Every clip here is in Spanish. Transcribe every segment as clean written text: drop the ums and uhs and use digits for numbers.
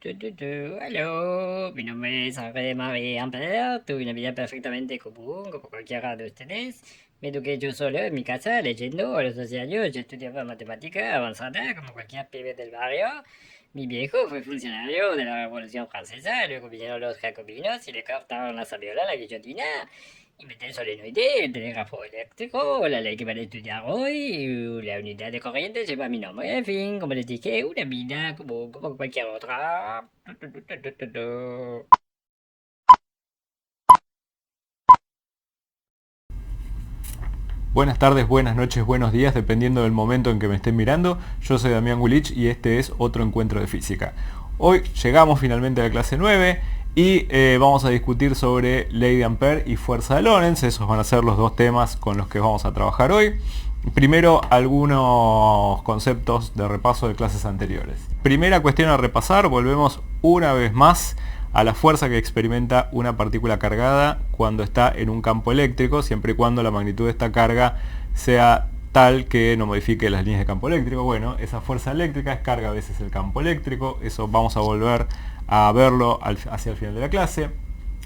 Aló, mi nombre es André Marie Ampère, tuve una vida perfectamente común como cualquiera de ustedes. Me eduqué yo solo en mi casa leyendo. A los 12 años yo estudiaba matemática avanzada como cualquier pibe del barrio. Mi viejo fue funcionario de la Revolución Francesa, luego vinieron los jacobinos y le cortaron la sabiola a la guillotina. Inventé el solenoide, el telégrafo eléctrico, la ley que van a estudiar hoy, la unidad de corriente lleva mi nombre, en fin, como les dije, una vida como cualquier otra. Buenas tardes, buenas noches, buenos días, dependiendo del momento en que me estén mirando. Yo soy Damián Gulich y este es otro encuentro de física. Hoy llegamos finalmente a la clase 9 y vamos a discutir sobre ley de Ampère y fuerza de Lorentz. Esos van a ser los dos temas con los que vamos a trabajar hoy. Primero, algunos conceptos de repaso de clases anteriores. Primera cuestión a repasar, volvemos una vez más a la fuerza que experimenta una partícula cargada cuando está en un campo eléctrico, siempre y cuando la magnitud de esta carga sea tal que no modifique las líneas de campo eléctrico. Bueno, esa fuerza eléctrica es carga a veces el campo eléctrico, eso vamos a volver a verlo hacia el final de la clase.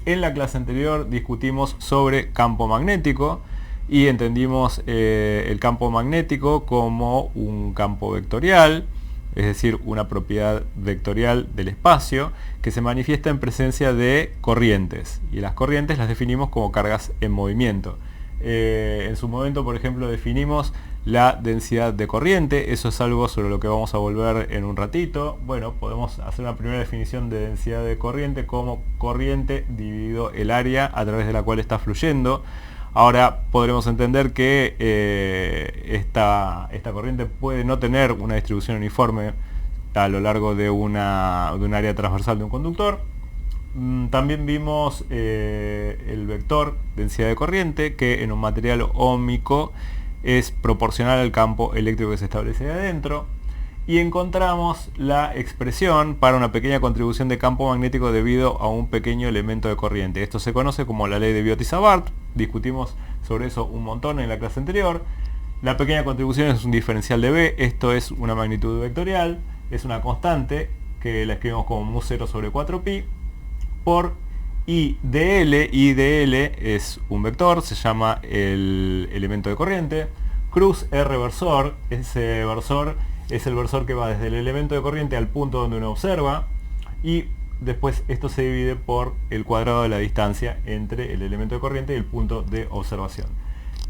En la clase anterior discutimos sobre campo magnético y entendimos el campo magnético como un campo vectorial, es decir, una propiedad vectorial del espacio que se manifiesta en presencia de corrientes, y las corrientes las definimos como cargas en movimiento. En su momento, por ejemplo, definimos la densidad de corriente, eso es algo sobre lo que vamos a volver en un ratito. Bueno, podemos hacer una primera definición de densidad de corriente como corriente dividido el área a través de la cual está fluyendo. Ahora podremos entender que esta corriente puede no tener una distribución uniforme a lo largo de un área transversal de un conductor. También vimos el vector densidad de corriente, que en un material óhmico es proporcional al campo eléctrico que se establece de adentro. Y encontramos la expresión para una pequeña contribución de campo magnético debido a un pequeño elemento de corriente. Esto se conoce como la ley de Biot-Savart. Discutimos sobre eso un montón en la clase anterior. La pequeña contribución es un diferencial de B, esto es una magnitud vectorial, es una constante que la escribimos como mu0 sobre 4pi por I de L. I de L es un vector, se llama el elemento de corriente. Cruz R versor, ese versor es el versor que va desde el elemento de corriente al punto donde uno observa, y después esto se divide por el cuadrado de la distancia entre el elemento de corriente y el punto de observación.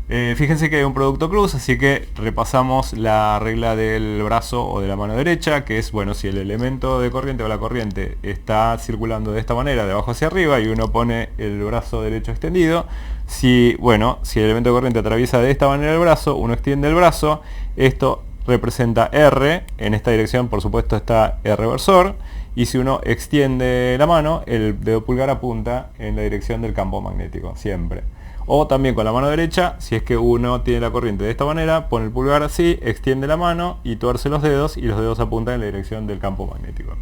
Fíjense que hay un producto cruz, así que repasamos la regla del brazo o de la mano derecha, que es, bueno, si el elemento de corriente o la corriente está circulando de esta manera, de abajo hacia arriba, y uno pone el brazo derecho extendido, si el elemento de corriente atraviesa de esta manera el brazo, uno extiende el brazo, esto representa R, en esta dirección por supuesto está R versor, y si uno extiende la mano, el dedo pulgar apunta en la dirección del campo magnético, siempre. O también con la mano derecha, si es que uno tiene la corriente de esta manera, pone el pulgar así, extiende la mano y tuerce los dedos, y los dedos apuntan en la dirección del campo magnético.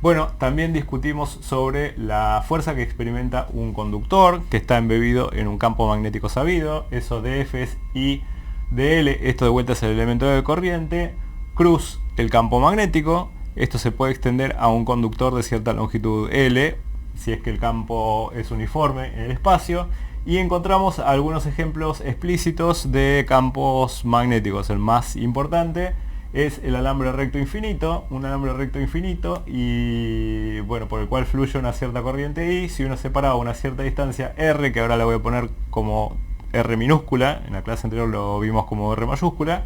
Bueno, también discutimos sobre la fuerza que experimenta un conductor que está embebido en un campo magnético sabido. Eso de F es I de L, esto de vuelta es el elemento de corriente, cruz el campo magnético. Esto se puede extender a un conductor de cierta longitud L, si es que el campo es uniforme en el espacio, y encontramos algunos ejemplos explícitos de campos magnéticos. El más importante es el alambre recto infinito, un alambre recto infinito y bueno, por el cual fluye una cierta corriente I. Si uno separa a una cierta distancia R, que ahora la voy a poner como R minúscula, en la clase anterior lo vimos como R mayúscula,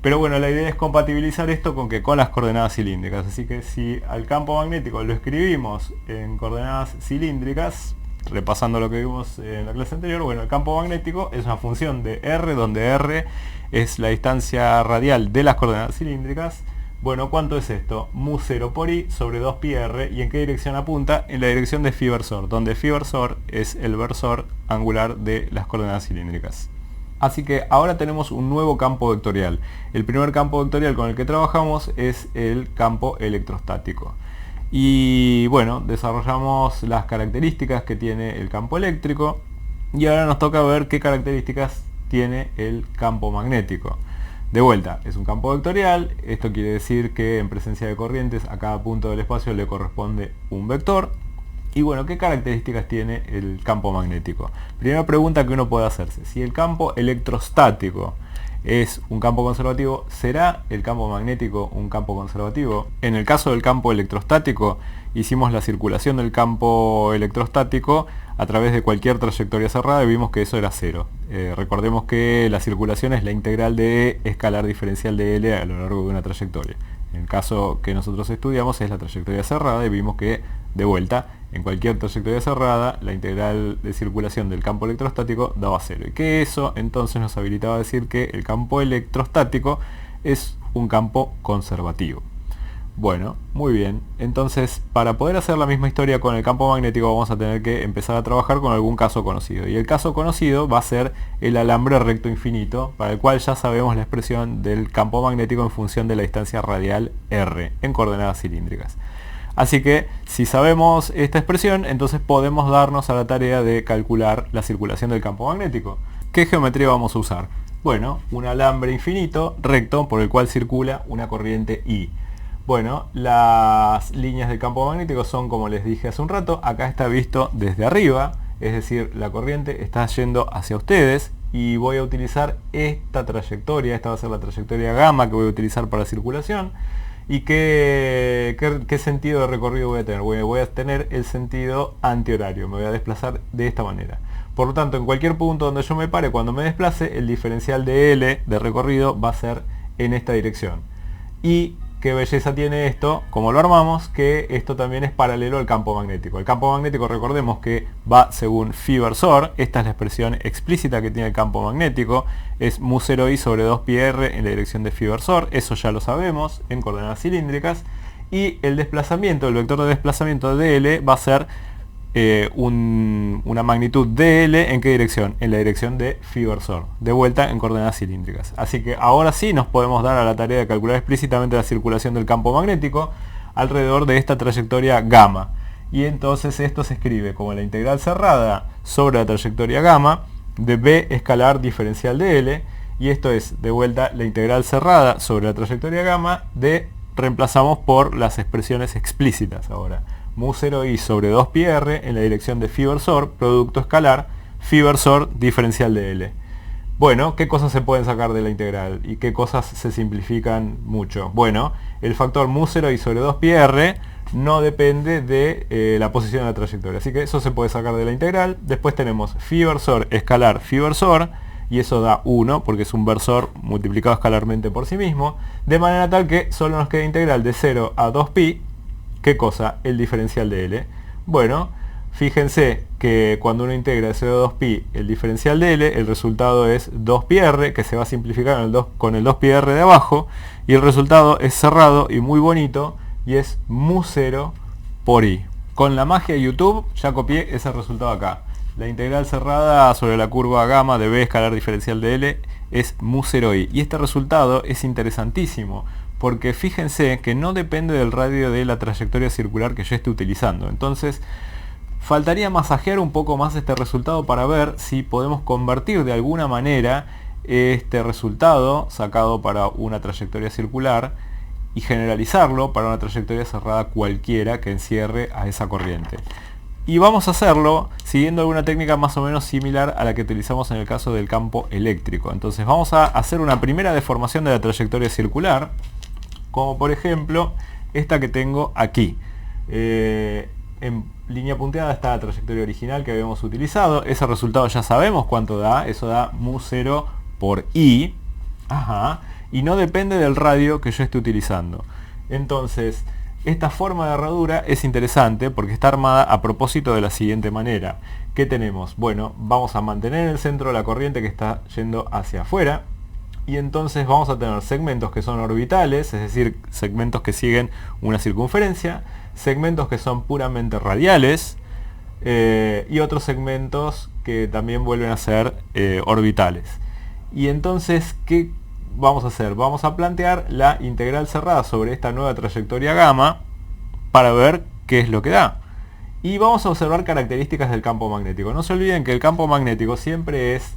pero bueno, la idea es compatibilizar esto con las coordenadas cilíndricas. Así que si al campo magnético lo escribimos en coordenadas cilíndricas, repasando lo que vimos en la clase anterior, bueno, el campo magnético es una función de R, donde R es la distancia radial de las coordenadas cilíndricas. Bueno, ¿cuánto es esto? Mu0 por I sobre 2πr. ¿Y en qué dirección apunta? En la dirección de phi versor, donde phi versor es el versor angular de las coordenadas cilíndricas. Así que ahora tenemos un nuevo campo vectorial. El primer campo vectorial con el que trabajamos es el campo electrostático. Y bueno, desarrollamos las características que tiene el campo eléctrico, y ahora nos toca ver qué características tiene el campo magnético. De vuelta, es un campo vectorial, esto quiere decir que en presencia de corrientes a cada punto del espacio le corresponde un vector. Y bueno, ¿qué características tiene el campo magnético? Primera pregunta que uno puede hacerse: si el campo electrostático es un campo conservativo, ¿será el campo magnético un campo conservativo? En el caso del campo electrostático, hicimos la circulación del campo electrostático a través de cualquier trayectoria cerrada y vimos que eso era cero. Recordemos que la circulación es la integral de E escalar diferencial de L a lo largo de una trayectoria. En el caso que nosotros estudiamos es la trayectoria cerrada y vimos que, de vuelta, en cualquier trayectoria cerrada, la integral de circulación del campo electrostático daba cero. Y que eso entonces nos habilitaba a decir que el campo electrostático es un campo conservativo. Bueno, muy bien. Entonces, para poder hacer la misma historia con el campo magnético, vamos a tener que empezar a trabajar con algún caso conocido. Y el caso conocido va a ser el alambre recto infinito, para el cual ya sabemos la expresión del campo magnético en función de la distancia radial r, en coordenadas cilíndricas. Así que, si sabemos esta expresión, entonces podemos darnos a la tarea de calcular la circulación del campo magnético. ¿Qué geometría vamos a usar? Bueno, un alambre infinito recto por el cual circula una corriente I. Bueno, las líneas del campo magnético son, como les dije hace un rato, acá está visto desde arriba, es decir, la corriente está yendo hacia ustedes y voy a utilizar esta trayectoria, esta va a ser la trayectoria gamma que voy a utilizar para circulación. ¿Y qué sentido de recorrido voy a tener? Voy a tener el sentido antihorario, me voy a desplazar de esta manera. Por lo tanto, en cualquier punto donde yo me pare, cuando me desplace, el diferencial de L de recorrido va a ser en esta dirección. Y qué belleza tiene esto, como lo armamos, que esto también es paralelo al campo magnético. El campo magnético, recordemos que va según phi versor, esta es la expresión explícita que tiene el campo magnético, es mu0i sobre 2πr en la dirección de phi versor, eso ya lo sabemos, en coordenadas cilíndricas, y el desplazamiento, el vector de desplazamiento de L va a ser una magnitud de L, ¿en qué dirección? En la dirección de phi versor, de vuelta en coordenadas cilíndricas. Así que ahora sí nos podemos dar a la tarea de calcular explícitamente la circulación del campo magnético alrededor de esta trayectoria gamma. Y entonces esto se escribe como la integral cerrada sobre la trayectoria gamma de B escalar diferencial de L, y esto es, de vuelta, la integral cerrada sobre la trayectoria gamma de, reemplazamos por las expresiones explícitas ahora. Mu0i sobre 2πr en la dirección de phi versor, producto escalar, phi versor diferencial de L. Bueno, ¿qué cosas se pueden sacar de la integral? ¿Y qué cosas se simplifican mucho? Bueno, el factor mu0i sobre 2πr no depende de la posición de la trayectoria, así que eso se puede sacar de la integral. Después tenemos phi versor escalar phi versor, y eso da 1, porque es un versor multiplicado escalarmente por sí mismo, de manera tal que solo nos queda integral de 0 a 2pi. ¿Qué cosa? El diferencial de L. Bueno, fíjense que cuando uno integra de 0 a 2pi el diferencial de L, el resultado es 2πr, que se va a simplificar con el 2πr de abajo, y el resultado es cerrado y muy bonito, y es mu0 por i. Con la magia de YouTube ya copié ese resultado acá. La integral cerrada sobre la curva gamma de B escalar diferencial de L es mu0i. Y este resultado es interesantísimo, porque fíjense que no depende del radio de la trayectoria circular que yo esté utilizando. Entonces, faltaría masajear un poco más este resultado para ver si podemos convertir de alguna manera este resultado sacado para una trayectoria circular y generalizarlo para una trayectoria cerrada cualquiera que encierre a esa corriente. Y vamos a hacerlo siguiendo alguna técnica más o menos similar a la que utilizamos en el caso del campo eléctrico. Entonces vamos a hacer una primera deformación de la trayectoria circular, como por ejemplo esta que tengo aquí. En línea punteada está la trayectoria original que habíamos utilizado. Ese resultado ya sabemos cuánto da, eso da mu0 por i. Ajá. Y no depende del radio que yo esté utilizando. Entonces, esta forma de herradura es interesante porque está armada a propósito de la siguiente manera. ¿Qué tenemos? Bueno, vamos a mantener en el centro la corriente que está yendo hacia afuera. Y entonces vamos a tener segmentos que son orbitales, es decir, segmentos que siguen una circunferencia, segmentos que son puramente radiales, y otros segmentos que también vuelven a ser orbitales. Y entonces, ¿qué vamos a hacer? Vamos a plantear la integral cerrada sobre esta nueva trayectoria gamma para ver qué es lo que da. Y vamos a observar características del campo magnético. No se olviden que el campo magnético siempre es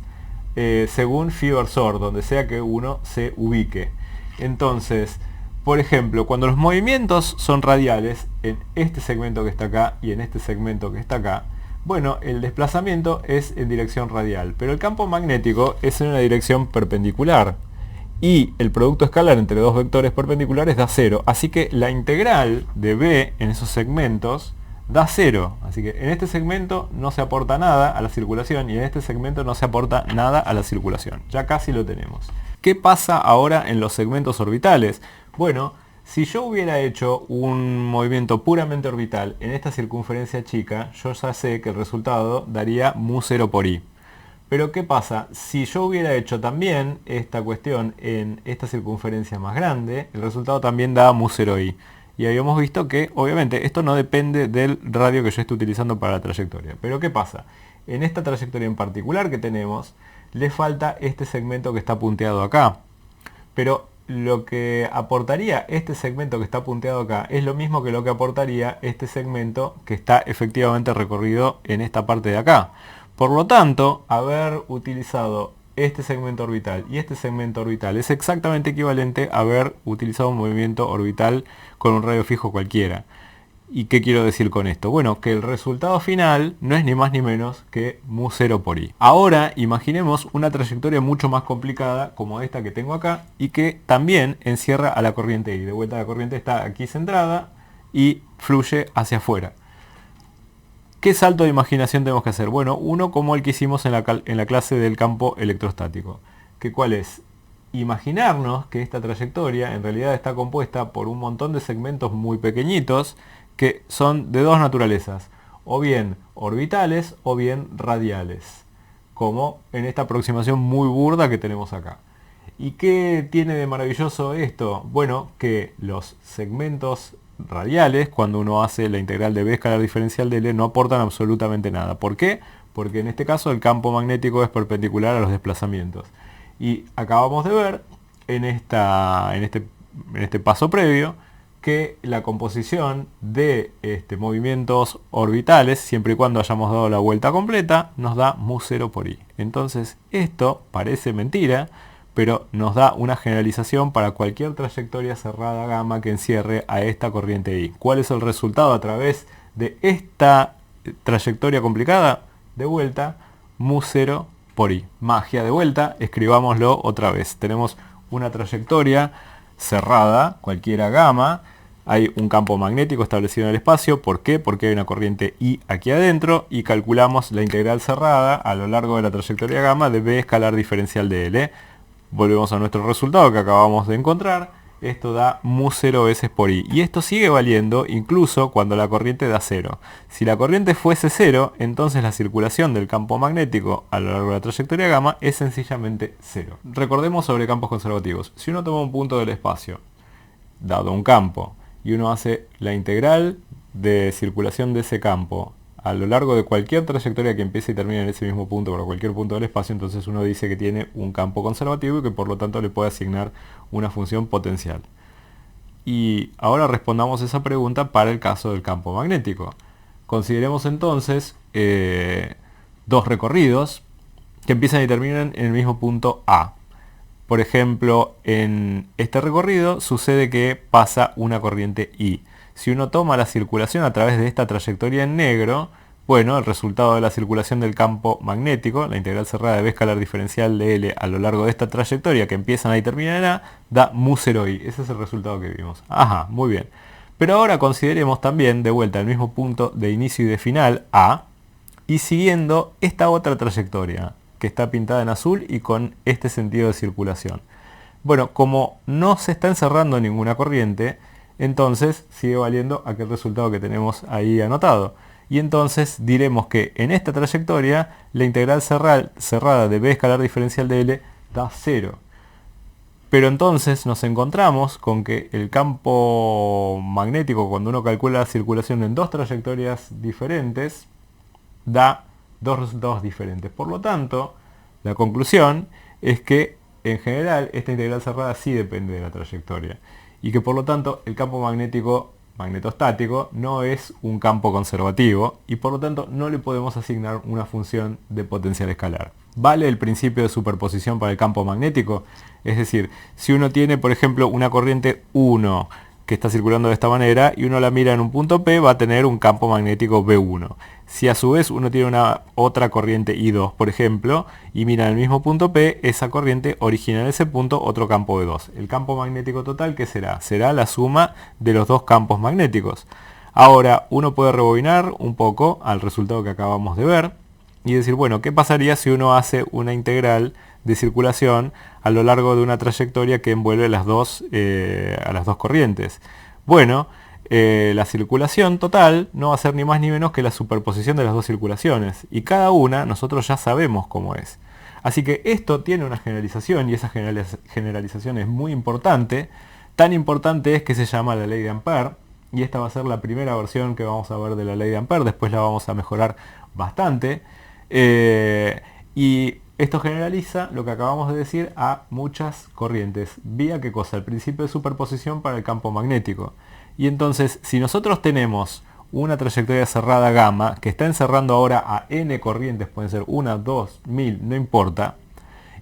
según phi versor, donde sea que uno se ubique. Entonces, por ejemplo, cuando los movimientos son radiales, en este segmento que está acá y en este segmento que está acá, bueno, el desplazamiento es en dirección radial, pero el campo magnético es en una dirección perpendicular. Y el producto escalar entre dos vectores perpendiculares da 0. Así que la integral de B en esos segmentos da 0. Así que en este segmento no se aporta nada a la circulación y en este segmento no se aporta nada a la circulación. Ya casi lo tenemos. ¿Qué pasa ahora en los segmentos orbitales? Bueno, si yo hubiera hecho un movimiento puramente orbital en esta circunferencia chica, yo ya sé que el resultado daría mu0 por i. Pero ¿qué pasa? Si yo hubiera hecho también esta cuestión en esta circunferencia más grande, el resultado también da mu0i. Y habíamos visto que, obviamente, esto no depende del radio que yo esté utilizando para la trayectoria. Pero ¿qué pasa? En esta trayectoria en particular que tenemos, le falta este segmento que está punteado acá. Pero lo que aportaría este segmento que está punteado acá es lo mismo que lo que aportaría este segmento que está efectivamente recorrido en esta parte de acá. Por lo tanto, haber utilizado este segmento orbital y este segmento orbital es exactamente equivalente a haber utilizado un movimiento orbital con un radio fijo cualquiera. ¿Y qué quiero decir con esto? Bueno, que el resultado final no es ni más ni menos que mu0 por i. Ahora imaginemos una trayectoria mucho más complicada como esta que tengo acá y que también encierra a la corriente i. De vuelta la corriente está aquí centrada y fluye hacia afuera. ¿Qué salto de imaginación tenemos que hacer? Bueno, uno como el que hicimos en la clase del campo electrostático. ¿Cuál es? Imaginarnos que esta trayectoria en realidad está compuesta por un montón de segmentos muy pequeñitos que son de dos naturalezas, o bien orbitales o bien radiales, como en esta aproximación muy burda que tenemos acá. ¿Y qué tiene de maravilloso esto? Bueno, que los segmentos radiales, cuando uno hace la integral de B escalar diferencial de L, no aportan absolutamente nada. ¿Por qué? Porque en este caso el campo magnético es perpendicular a los desplazamientos. Y acabamos de ver en este paso previo que la composición de movimientos orbitales, siempre y cuando hayamos dado la vuelta completa, nos da mu0 por i. Entonces esto parece mentira, pero nos da una generalización para cualquier trayectoria cerrada gamma que encierre a esta corriente i. ¿Cuál es el resultado a través de esta trayectoria complicada? De vuelta, mu0 por i. Magia de vuelta, escribámoslo otra vez. Tenemos una trayectoria cerrada, cualquiera gamma. Hay un campo magnético establecido en el espacio. ¿Por qué? Porque hay una corriente I aquí adentro y calculamos la integral cerrada a lo largo de la trayectoria gamma de B escalar diferencial de L. Volvemos a nuestro resultado que acabamos de encontrar. Esto da mu0 veces por i. Y esto sigue valiendo incluso cuando la corriente da 0. Si la corriente fuese 0, entonces la circulación del campo magnético a lo largo de la trayectoria gamma es sencillamente 0. Recordemos sobre campos conservativos. Si uno toma un punto del espacio, dado un campo, y uno hace la integral de circulación de ese campo a lo largo de cualquier trayectoria que empiece y termine en ese mismo punto para cualquier punto del espacio, entonces uno dice que tiene un campo conservativo y que por lo tanto le puede asignar una función potencial. Y ahora respondamos esa pregunta para el caso del campo magnético. Consideremos entonces dos recorridos que empiezan y terminan en el mismo punto A. Por ejemplo, en este recorrido sucede que pasa una corriente I. Si uno toma la circulación a través de esta trayectoria en negro, bueno, el resultado de la circulación del campo magnético, la integral cerrada de B escalar diferencial de L a lo largo de esta trayectoria que empiezan ahí y terminan en A, da mu0i. Ese es el resultado que vimos. Ajá, muy bien. Pero ahora consideremos también de vuelta el mismo punto de inicio y de final A, y siguiendo esta otra trayectoria que está pintada en azul y con este sentido de circulación. Bueno, como no se está encerrando ninguna corriente, entonces sigue valiendo aquel resultado que tenemos ahí anotado. Y entonces diremos que en esta trayectoria la integral cerrada de B escalar diferencial de L da 0. Pero entonces nos encontramos con que el campo magnético, cuando uno calcula la circulación en dos trayectorias diferentes, da dos resultados diferentes. Por lo tanto, la conclusión es que en general esta integral cerrada sí depende de la trayectoria y que por lo tanto el campo magnético magnetostático no es un campo conservativo y por lo tanto no le podemos asignar una función de potencial escalar. ¿Vale el principio de superposición para el campo magnético? Es decir, si uno tiene, por ejemplo, una corriente 1 que está circulando de esta manera y uno la mira en un punto P, va a tener un campo magnético B1. Si a su vez uno tiene una otra corriente I2, por ejemplo, y mira en el mismo punto P, esa corriente origina en ese punto otro campo B2. El campo magnético total, ¿qué será? Será la suma de los dos campos magnéticos. Ahora, uno puede rebobinar un poco al resultado que acabamos de ver y decir, bueno, ¿qué pasaría si uno hace una integral de circulación a lo largo de una trayectoria que envuelve a las dos corrientes? Bueno, la circulación total no va a ser ni más ni menos que la superposición de las dos circulaciones, y cada una nosotros ya sabemos cómo es. Así que esto tiene una generalización, y esa generalización es muy importante. Tan importante es que se llama la ley de Ampère, y esta va a ser la primera versión que vamos a ver de la ley de Ampère. Después la vamos a mejorar bastante. Y esto generaliza lo que acabamos de decir a muchas corrientes. ¿Vía qué cosa? El principio de superposición para el campo magnético. Y entonces, si nosotros tenemos una trayectoria cerrada gamma, que está encerrando ahora a n corrientes, pueden ser 1, 2, 1000, no importa,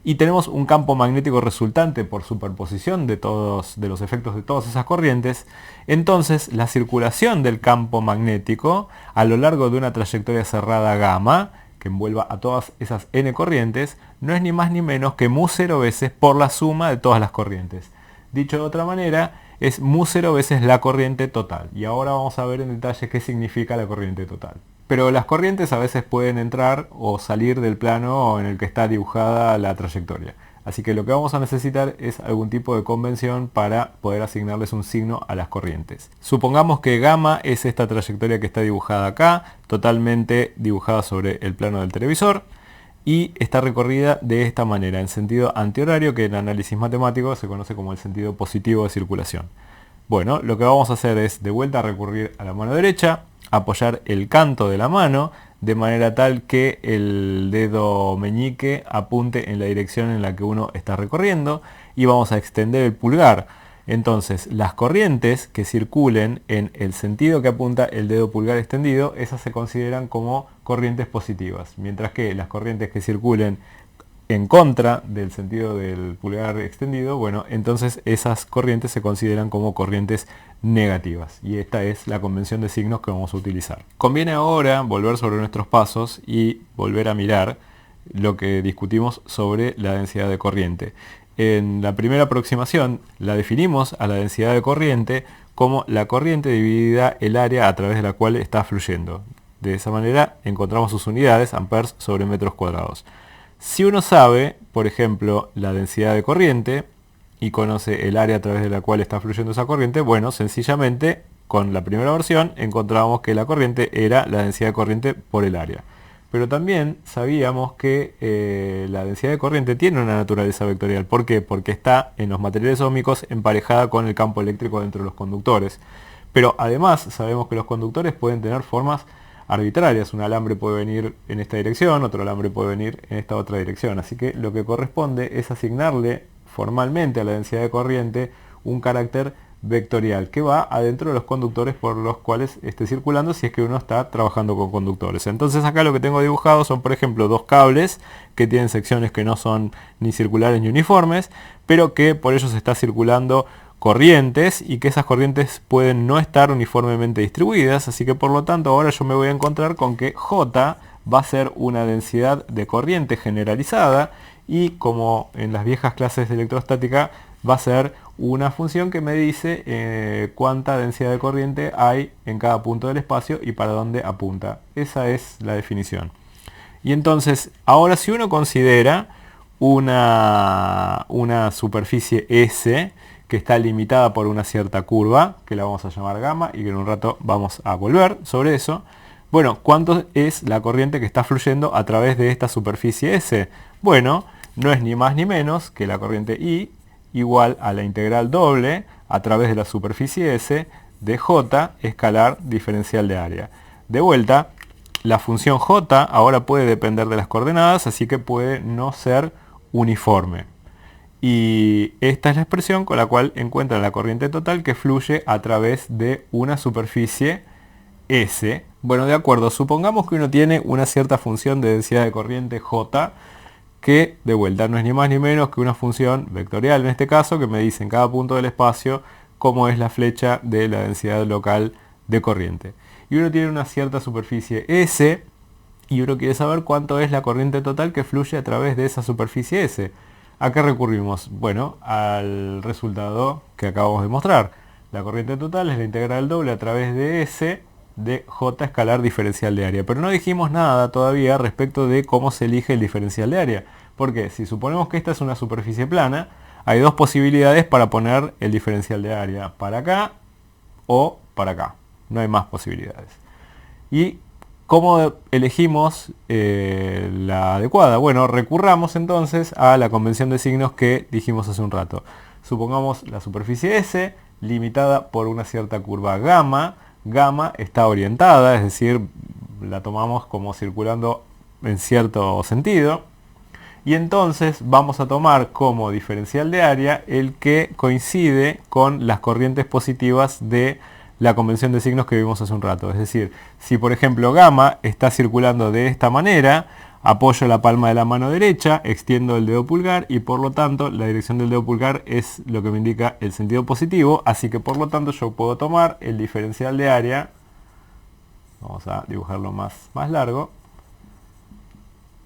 y tenemos un campo magnético resultante por superposición de los efectos de todas esas corrientes, entonces la circulación del campo magnético a lo largo de una trayectoria cerrada gamma, que envuelva a todas esas n corrientes, no es ni más ni menos que mu 0 veces por la suma de todas las corrientes. Dicho de otra manera, es mu 0 veces la corriente total. Y ahora vamos a ver en detalle qué significa la corriente total. Pero las corrientes a veces pueden entrar o salir del plano en el que está dibujada la trayectoria. Así que lo que vamos a necesitar es algún tipo de convención para poder asignarles un signo a las corrientes. Supongamos que gamma es esta trayectoria que está dibujada acá, totalmente dibujada sobre el plano del televisor, y está recorrida de esta manera, en sentido antihorario, que en análisis matemático se conoce como el sentido positivo de circulación. Bueno, lo que vamos a hacer es de vuelta recurrir a la mano derecha, apoyar el canto de la mano de manera tal que el dedo meñique apunte en la dirección en la que uno está recorriendo, y vamos a extender el pulgar. Entonces, las corrientes que circulen en el sentido que apunta el dedo pulgar extendido, esas se consideran como corrientes positivas, mientras que las corrientes que circulen en contra del sentido del pulgar extendido, bueno, entonces esas corrientes se consideran como corrientes negativas, y esta es la convención de signos que vamos a utilizar. Conviene ahora volver sobre nuestros pasos y volver a mirar lo que discutimos sobre la densidad de corriente. En la primera aproximación la definimos a la densidad de corriente como la corriente dividida el área a través de la cual está fluyendo. De esa manera encontramos sus unidades, amperes sobre metros cuadrados. Si uno sabe, por ejemplo, la densidad de corriente y conoce el área a través de la cual está fluyendo esa corriente, bueno, sencillamente con la primera versión encontramos que la corriente era la densidad de corriente por el área. Pero también sabíamos que la densidad de corriente tiene una naturaleza vectorial. ¿Por qué? Porque está en los materiales óhmicos emparejada con el campo eléctrico dentro de los conductores. Pero además sabemos que los conductores pueden tener formas arbitrarias. Un alambre puede venir en esta dirección, otro alambre puede venir en esta otra dirección. Así que lo que corresponde es asignarle formalmente a la densidad de corriente un carácter vectorial que va adentro de los conductores por los cuales esté circulando, si es que uno está trabajando con conductores. Entonces acá lo que tengo dibujado son, por ejemplo, dos cables que tienen secciones que no son ni circulares ni uniformes, pero que por ellos está circulando corrientes, y que esas corrientes pueden no estar uniformemente distribuidas. Así que por lo tanto ahora yo me voy a encontrar con que J va a ser una densidad de corriente generalizada, y como en las viejas clases de electrostática va a ser una función que me dice cuánta densidad de corriente hay en cada punto del espacio y para dónde apunta. Esa es la definición. Y entonces, ahora si uno considera una superficie S que está limitada por una cierta curva, que la vamos a llamar gamma, y que en un rato vamos a volver sobre eso. Bueno, ¿cuánto es la corriente que está fluyendo a través de esta superficie S? Bueno, no es ni más ni menos que la corriente I igual a la integral doble a través de la superficie S de J escalar diferencial de área. De vuelta, la función J ahora puede depender de las coordenadas, así que puede no ser uniforme. Y esta es la expresión con la cual encuentran la corriente total que fluye a través de una superficie S. Bueno, de acuerdo, supongamos que uno tiene una cierta función de densidad de corriente J, que de vuelta no es ni más ni menos que una función vectorial en este caso, que me dice en cada punto del espacio cómo es la flecha de la densidad local de corriente. Y uno tiene una cierta superficie S, y uno quiere saber cuánto es la corriente total que fluye a través de esa superficie S. ¿A qué recurrimos? Bueno, al resultado que acabamos de mostrar. La corriente total es la integral doble a través de S de J escalar diferencial de área. Pero no dijimos nada todavía respecto de cómo se elige el diferencial de área. Porque si suponemos que esta es una superficie plana, hay dos posibilidades para poner el diferencial de área. Para acá o para acá. No hay más posibilidades. ¿Y cómo elegimos la adecuada? Bueno, recurramos entonces a la convención de signos que dijimos hace un rato. Supongamos la superficie S limitada por una cierta curva gamma. Gamma está orientada, es decir, la tomamos como circulando en cierto sentido. Y entonces vamos a tomar como diferencial de área el que coincide con las corrientes positivas de la convención de signos que vimos hace un rato. Es decir, si por ejemplo gamma está circulando de esta manera, apoyo la palma de la mano derecha, extiendo el dedo pulgar y por lo tanto la dirección del dedo pulgar es lo que me indica el sentido positivo, así que por lo tanto yo puedo tomar el diferencial de área, vamos a dibujarlo más largo,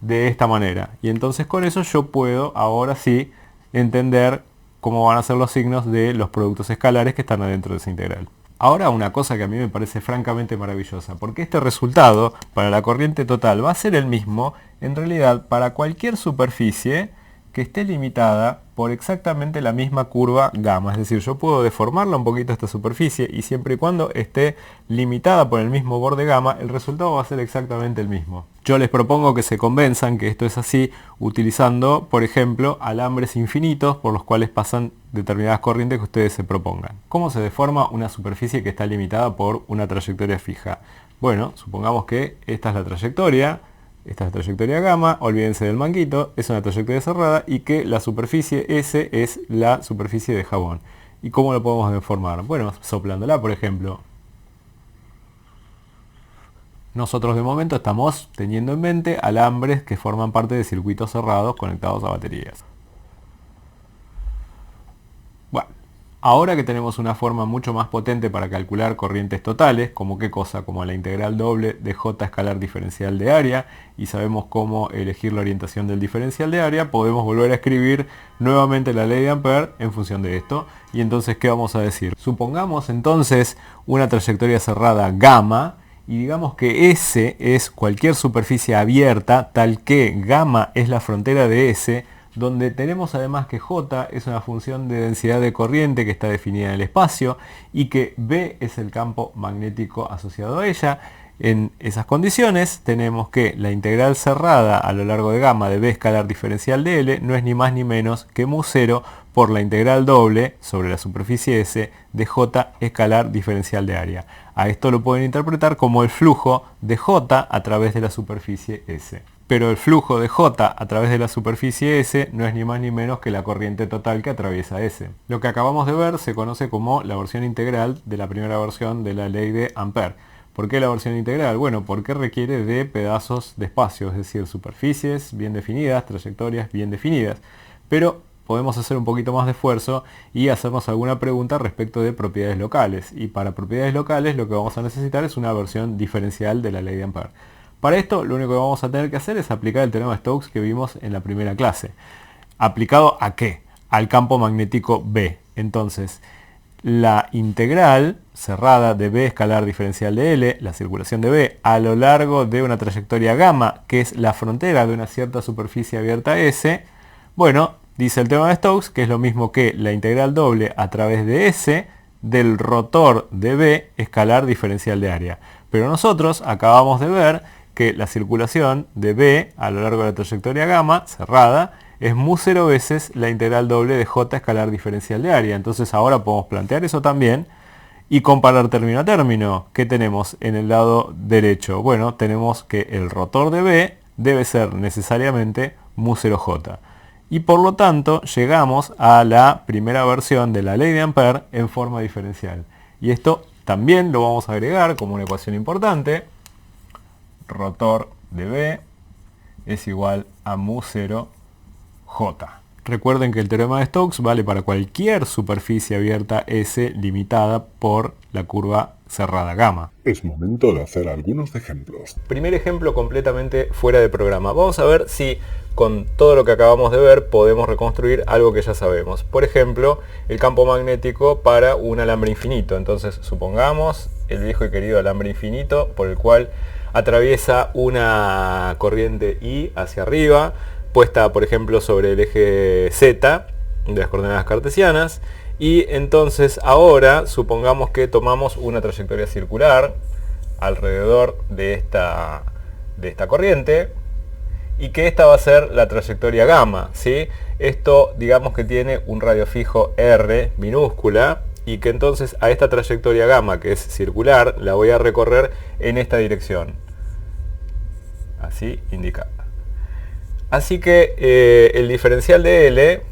de esta manera. Y entonces con eso yo puedo ahora sí entender cómo van a ser los signos de los productos escalares que están adentro de esa integral. Ahora una cosa que a mí me parece francamente maravillosa, porque este resultado para la corriente total va a ser el mismo en realidad para cualquier superficie que esté limitada por exactamente la misma curva gamma. Es decir, yo puedo deformarla un poquito esta superficie y siempre y cuando esté limitada por el mismo borde gamma, el resultado va a ser exactamente el mismo. Yo les propongo que se convenzan que esto es así utilizando, por ejemplo, alambres infinitos por los cuales pasan determinadas corrientes que ustedes se propongan. ¿Cómo se deforma una superficie que está limitada por una trayectoria fija? Bueno, supongamos que esta es la trayectoria. Esta es la trayectoria gamma, olvídense del manguito, es una trayectoria cerrada y que la superficie S es la superficie de jabón. ¿Y cómo lo podemos deformar? Bueno, soplándola, por ejemplo. Nosotros de momento estamos teniendo en mente alambres que forman parte de circuitos cerrados conectados a baterías. Bueno, ahora que tenemos una forma mucho más potente para calcular corrientes totales, como qué cosa, como la integral doble de J escalar diferencial de área, y sabemos cómo elegir la orientación del diferencial de área, podemos volver a escribir nuevamente la ley de Ampère en función de esto. Y entonces, ¿qué vamos a decir? Supongamos entonces una trayectoria cerrada gamma, y digamos que S es cualquier superficie abierta, tal que gamma es la frontera de S, donde tenemos además que J es una función de densidad de corriente que está definida en el espacio y que B es el campo magnético asociado a ella. En esas condiciones tenemos que la integral cerrada a lo largo de gamma de B escalar diferencial de L no es ni más ni menos que mu0 por la integral doble sobre la superficie S de J escalar diferencial de área. A esto lo pueden interpretar como el flujo de J a través de la superficie S. Pero el flujo de J a través de la superficie S no es ni más ni menos que la corriente total que atraviesa S. Lo que acabamos de ver se conoce como la versión integral de la primera versión de la ley de Ampère. ¿Por qué la versión integral? Bueno, porque requiere de pedazos de espacio, es decir, superficies bien definidas, trayectorias bien definidas. Pero podemos hacer un poquito más de esfuerzo y hacernos alguna pregunta respecto de propiedades locales. Y para propiedades locales lo que vamos a necesitar es una versión diferencial de la ley de Ampère. Para esto lo único que vamos a tener que hacer es aplicar el teorema de Stokes que vimos en la primera clase. ¿Aplicado a qué? Al campo magnético B. Entonces, la integral cerrada de B escalar diferencial de L, la circulación de B, a lo largo de una trayectoria gamma, que es la frontera de una cierta superficie abierta S, bueno, dice el teorema de Stokes que es lo mismo que la integral doble a través de S del rotor de B escalar diferencial de área. Pero nosotros acabamos de ver que la circulación de B a lo largo de la trayectoria gamma cerrada es mu0 veces la integral doble de J escalar diferencial de área. Entonces ahora podemos plantear eso también y comparar término a término. ¿Qué tenemos en el lado derecho? Bueno, tenemos que el rotor de B debe ser necesariamente mu0J. y por lo tanto llegamos a la primera versión de la ley de Ampère en forma diferencial. Y esto también lo vamos a agregar como una ecuación importante. Rotor de B es igual a mu0 J. Recuerden que el teorema de Stokes vale para cualquier superficie abierta S limitada por la curva cerrada gamma. Es momento de hacer algunos ejemplos. Primer ejemplo completamente fuera de programa. Vamos a ver si con todo lo que acabamos de ver podemos reconstruir algo que ya sabemos. Por ejemplo, el campo magnético para un alambre infinito. Entonces supongamos el viejo y querido alambre infinito por el cual atraviesa una corriente I hacia arriba, puesta por ejemplo sobre el eje Z de las coordenadas cartesianas, y entonces ahora supongamos que tomamos una trayectoria circular alrededor de esta corriente y que esta va a ser la trayectoria gamma, ¿sí? Esto digamos que tiene un radio fijo R minúscula y que entonces a esta trayectoria gamma, que es circular, la voy a recorrer en esta dirección, así indicada. Así que el diferencial de L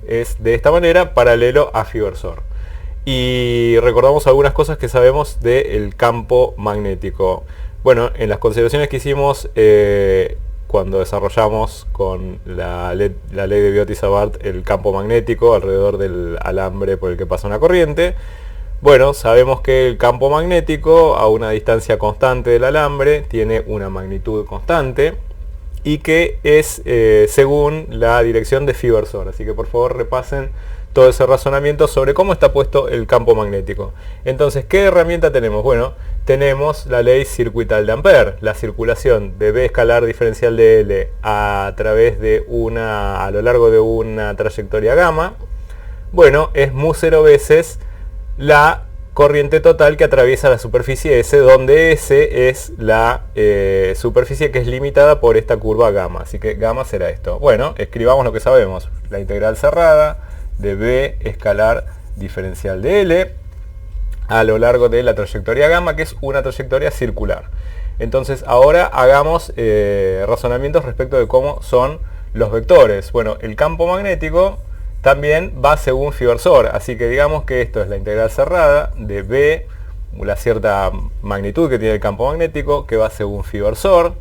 es de esta manera, paralelo a phi versor. Y recordamos algunas cosas que sabemos del campo magnético. Bueno, en las consideraciones que hicimos cuando desarrollamos con la ley de Biot-Savart el campo magnético alrededor del alambre por el que pasa una corriente, bueno, sabemos que el campo magnético a una distancia constante del alambre tiene una magnitud constante y que es según la dirección de phi versor. Así que por favor repasen todo ese razonamiento sobre cómo está puesto el campo magnético. Entonces, ¿qué herramienta tenemos? Bueno, tenemos la ley circuital de Ampère, la circulación de B escalar diferencial de L a través de a lo largo de una trayectoria gamma. Bueno, es mu0 veces la corriente total que atraviesa la superficie S, donde S es la superficie que es limitada por esta curva gamma. Así que gamma será esto. Bueno, escribamos lo que sabemos. La integral cerrada de B escalar diferencial de L a lo largo de la trayectoria gamma, que es una trayectoria circular. Entonces ahora hagamos razonamientos respecto de cómo son los vectores. Bueno, el campo magnético también va según phi versor, así que digamos que esto es la integral cerrada de B, la cierta magnitud que tiene el campo magnético, que va según phi versor.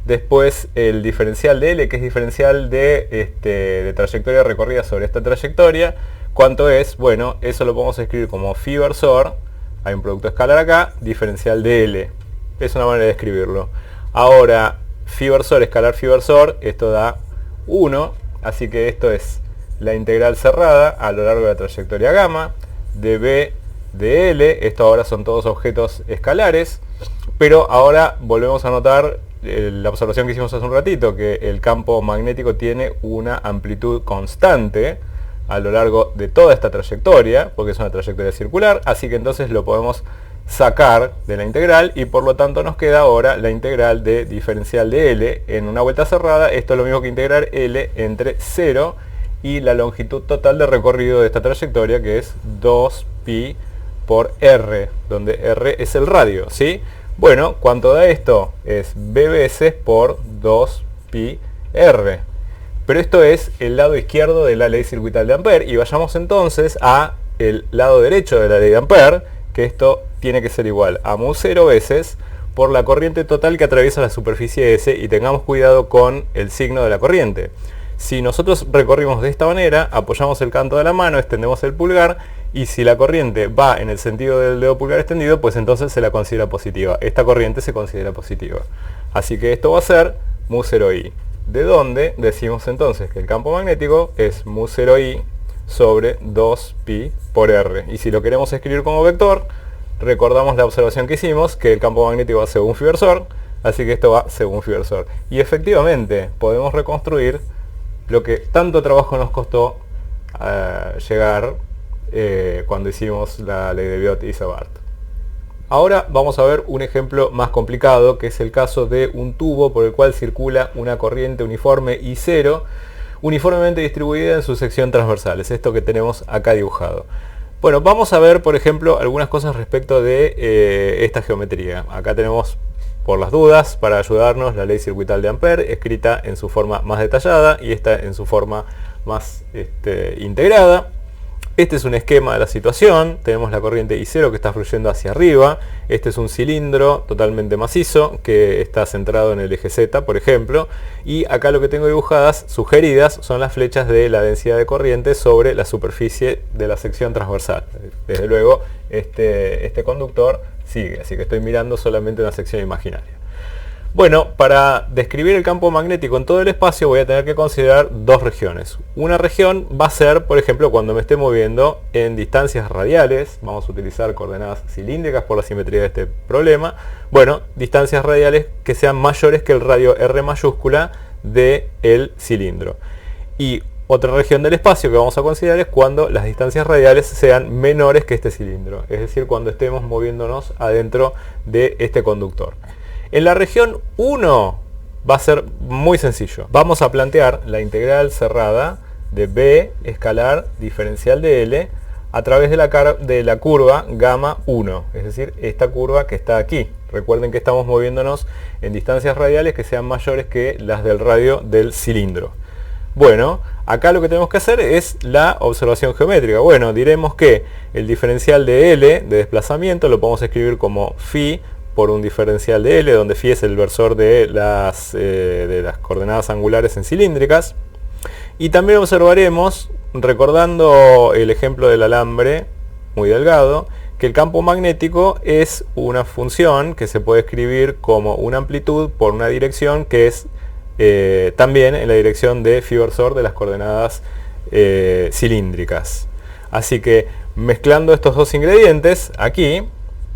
Después el diferencial de L, que es diferencial de trayectoria recorrida sobre esta trayectoria. ¿Cuánto es? Bueno, eso lo podemos escribir como phi versor, hay un producto escalar acá, diferencial de L. Es una manera de escribirlo. Ahora, phi versor, escalar phi versor, esto da 1, así que esto es la integral cerrada a lo largo de la trayectoria gamma de B de L. Esto ahora son todos objetos escalares, pero ahora volvemos a notar la observación que hicimos hace un ratito, que el campo magnético tiene una amplitud constante a lo largo de toda esta trayectoria, porque es una trayectoria circular, así que entonces lo podemos sacar de la integral y por lo tanto nos queda ahora la integral de diferencial de L en una vuelta cerrada. Esto es lo mismo que integrar L entre 0 y la longitud total de recorrido de esta trayectoria, que es 2pi por r, donde r es el radio, ¿sí? Bueno, ¿cuánto da esto? Es b veces por 2pi r. Pero esto es el lado izquierdo de la ley circuital de Ampère, y vayamos entonces a el lado derecho de la ley de Ampère, que esto tiene que ser igual a mu0 veces por la corriente total que atraviesa la superficie S, y tengamos cuidado con el signo de la corriente. Si nosotros recorrimos de esta manera, apoyamos el canto de la mano, extendemos el pulgar, y si la corriente va en el sentido del dedo pulgar extendido, pues entonces se la considera positiva. Esta corriente se considera positiva. Así que esto va a ser mu0i. De donde decimos entonces que el campo magnético es mu0i sobre 2pi por r. Y si lo queremos escribir como vector, recordamos la observación que hicimos, que el campo magnético va según phi versor, así que esto va según phi versor. Y efectivamente podemos reconstruir lo que tanto trabajo nos costó llegar cuando hicimos la ley de Biot y Savart. Ahora vamos a ver un ejemplo más complicado, que es el caso de un tubo por el cual circula una corriente uniforme I0, uniformemente distribuida en su sección transversal. Es esto que tenemos acá dibujado. Bueno, vamos a ver, por ejemplo, algunas cosas respecto de esta geometría. Acá tenemos por las dudas, para ayudarnos, la ley circuital de Ampère, escrita en su forma más detallada y esta en su forma más integrada. Este es un esquema de la situación. Tenemos la corriente I0 que está fluyendo hacia arriba. Este es un cilindro totalmente macizo que está centrado en el eje Z, por ejemplo. Y acá lo que tengo dibujadas, sugeridas, son las flechas de la densidad de corriente sobre la superficie de la sección transversal. Desde luego, este conductor sigue, así que estoy mirando solamente una sección imaginaria. Bueno, para describir el campo magnético en todo el espacio voy a tener que considerar dos regiones. Una región va a ser, por ejemplo, cuando me esté moviendo en distancias radiales. Vamos a utilizar coordenadas cilíndricas por la simetría de este problema. Bueno, distancias radiales que sean mayores que el radio R mayúscula del cilindro. Y otra región del espacio que vamos a considerar es cuando las distancias radiales sean menores que este cilindro. Es decir, cuando estemos moviéndonos adentro de este conductor. En la región 1 va a ser muy sencillo. Vamos a plantear la integral cerrada de B escalar diferencial de L a través de la curva gamma 1. Es decir, esta curva que está aquí. Recuerden que estamos moviéndonos en distancias radiales que sean mayores que las del radio del cilindro. Bueno, acá lo que tenemos que hacer es la observación geométrica. Bueno, diremos que el diferencial de L de desplazamiento lo podemos escribir como phi por un diferencial de L, donde phi es el versor de las coordenadas angulares en cilíndricas. Y también observaremos, recordando el ejemplo del alambre muy delgado, que el campo magnético es una función que se puede escribir como una amplitud por una dirección que es también en la dirección de phi versor de las coordenadas cilíndricas. Así que mezclando estos dos ingredientes aquí,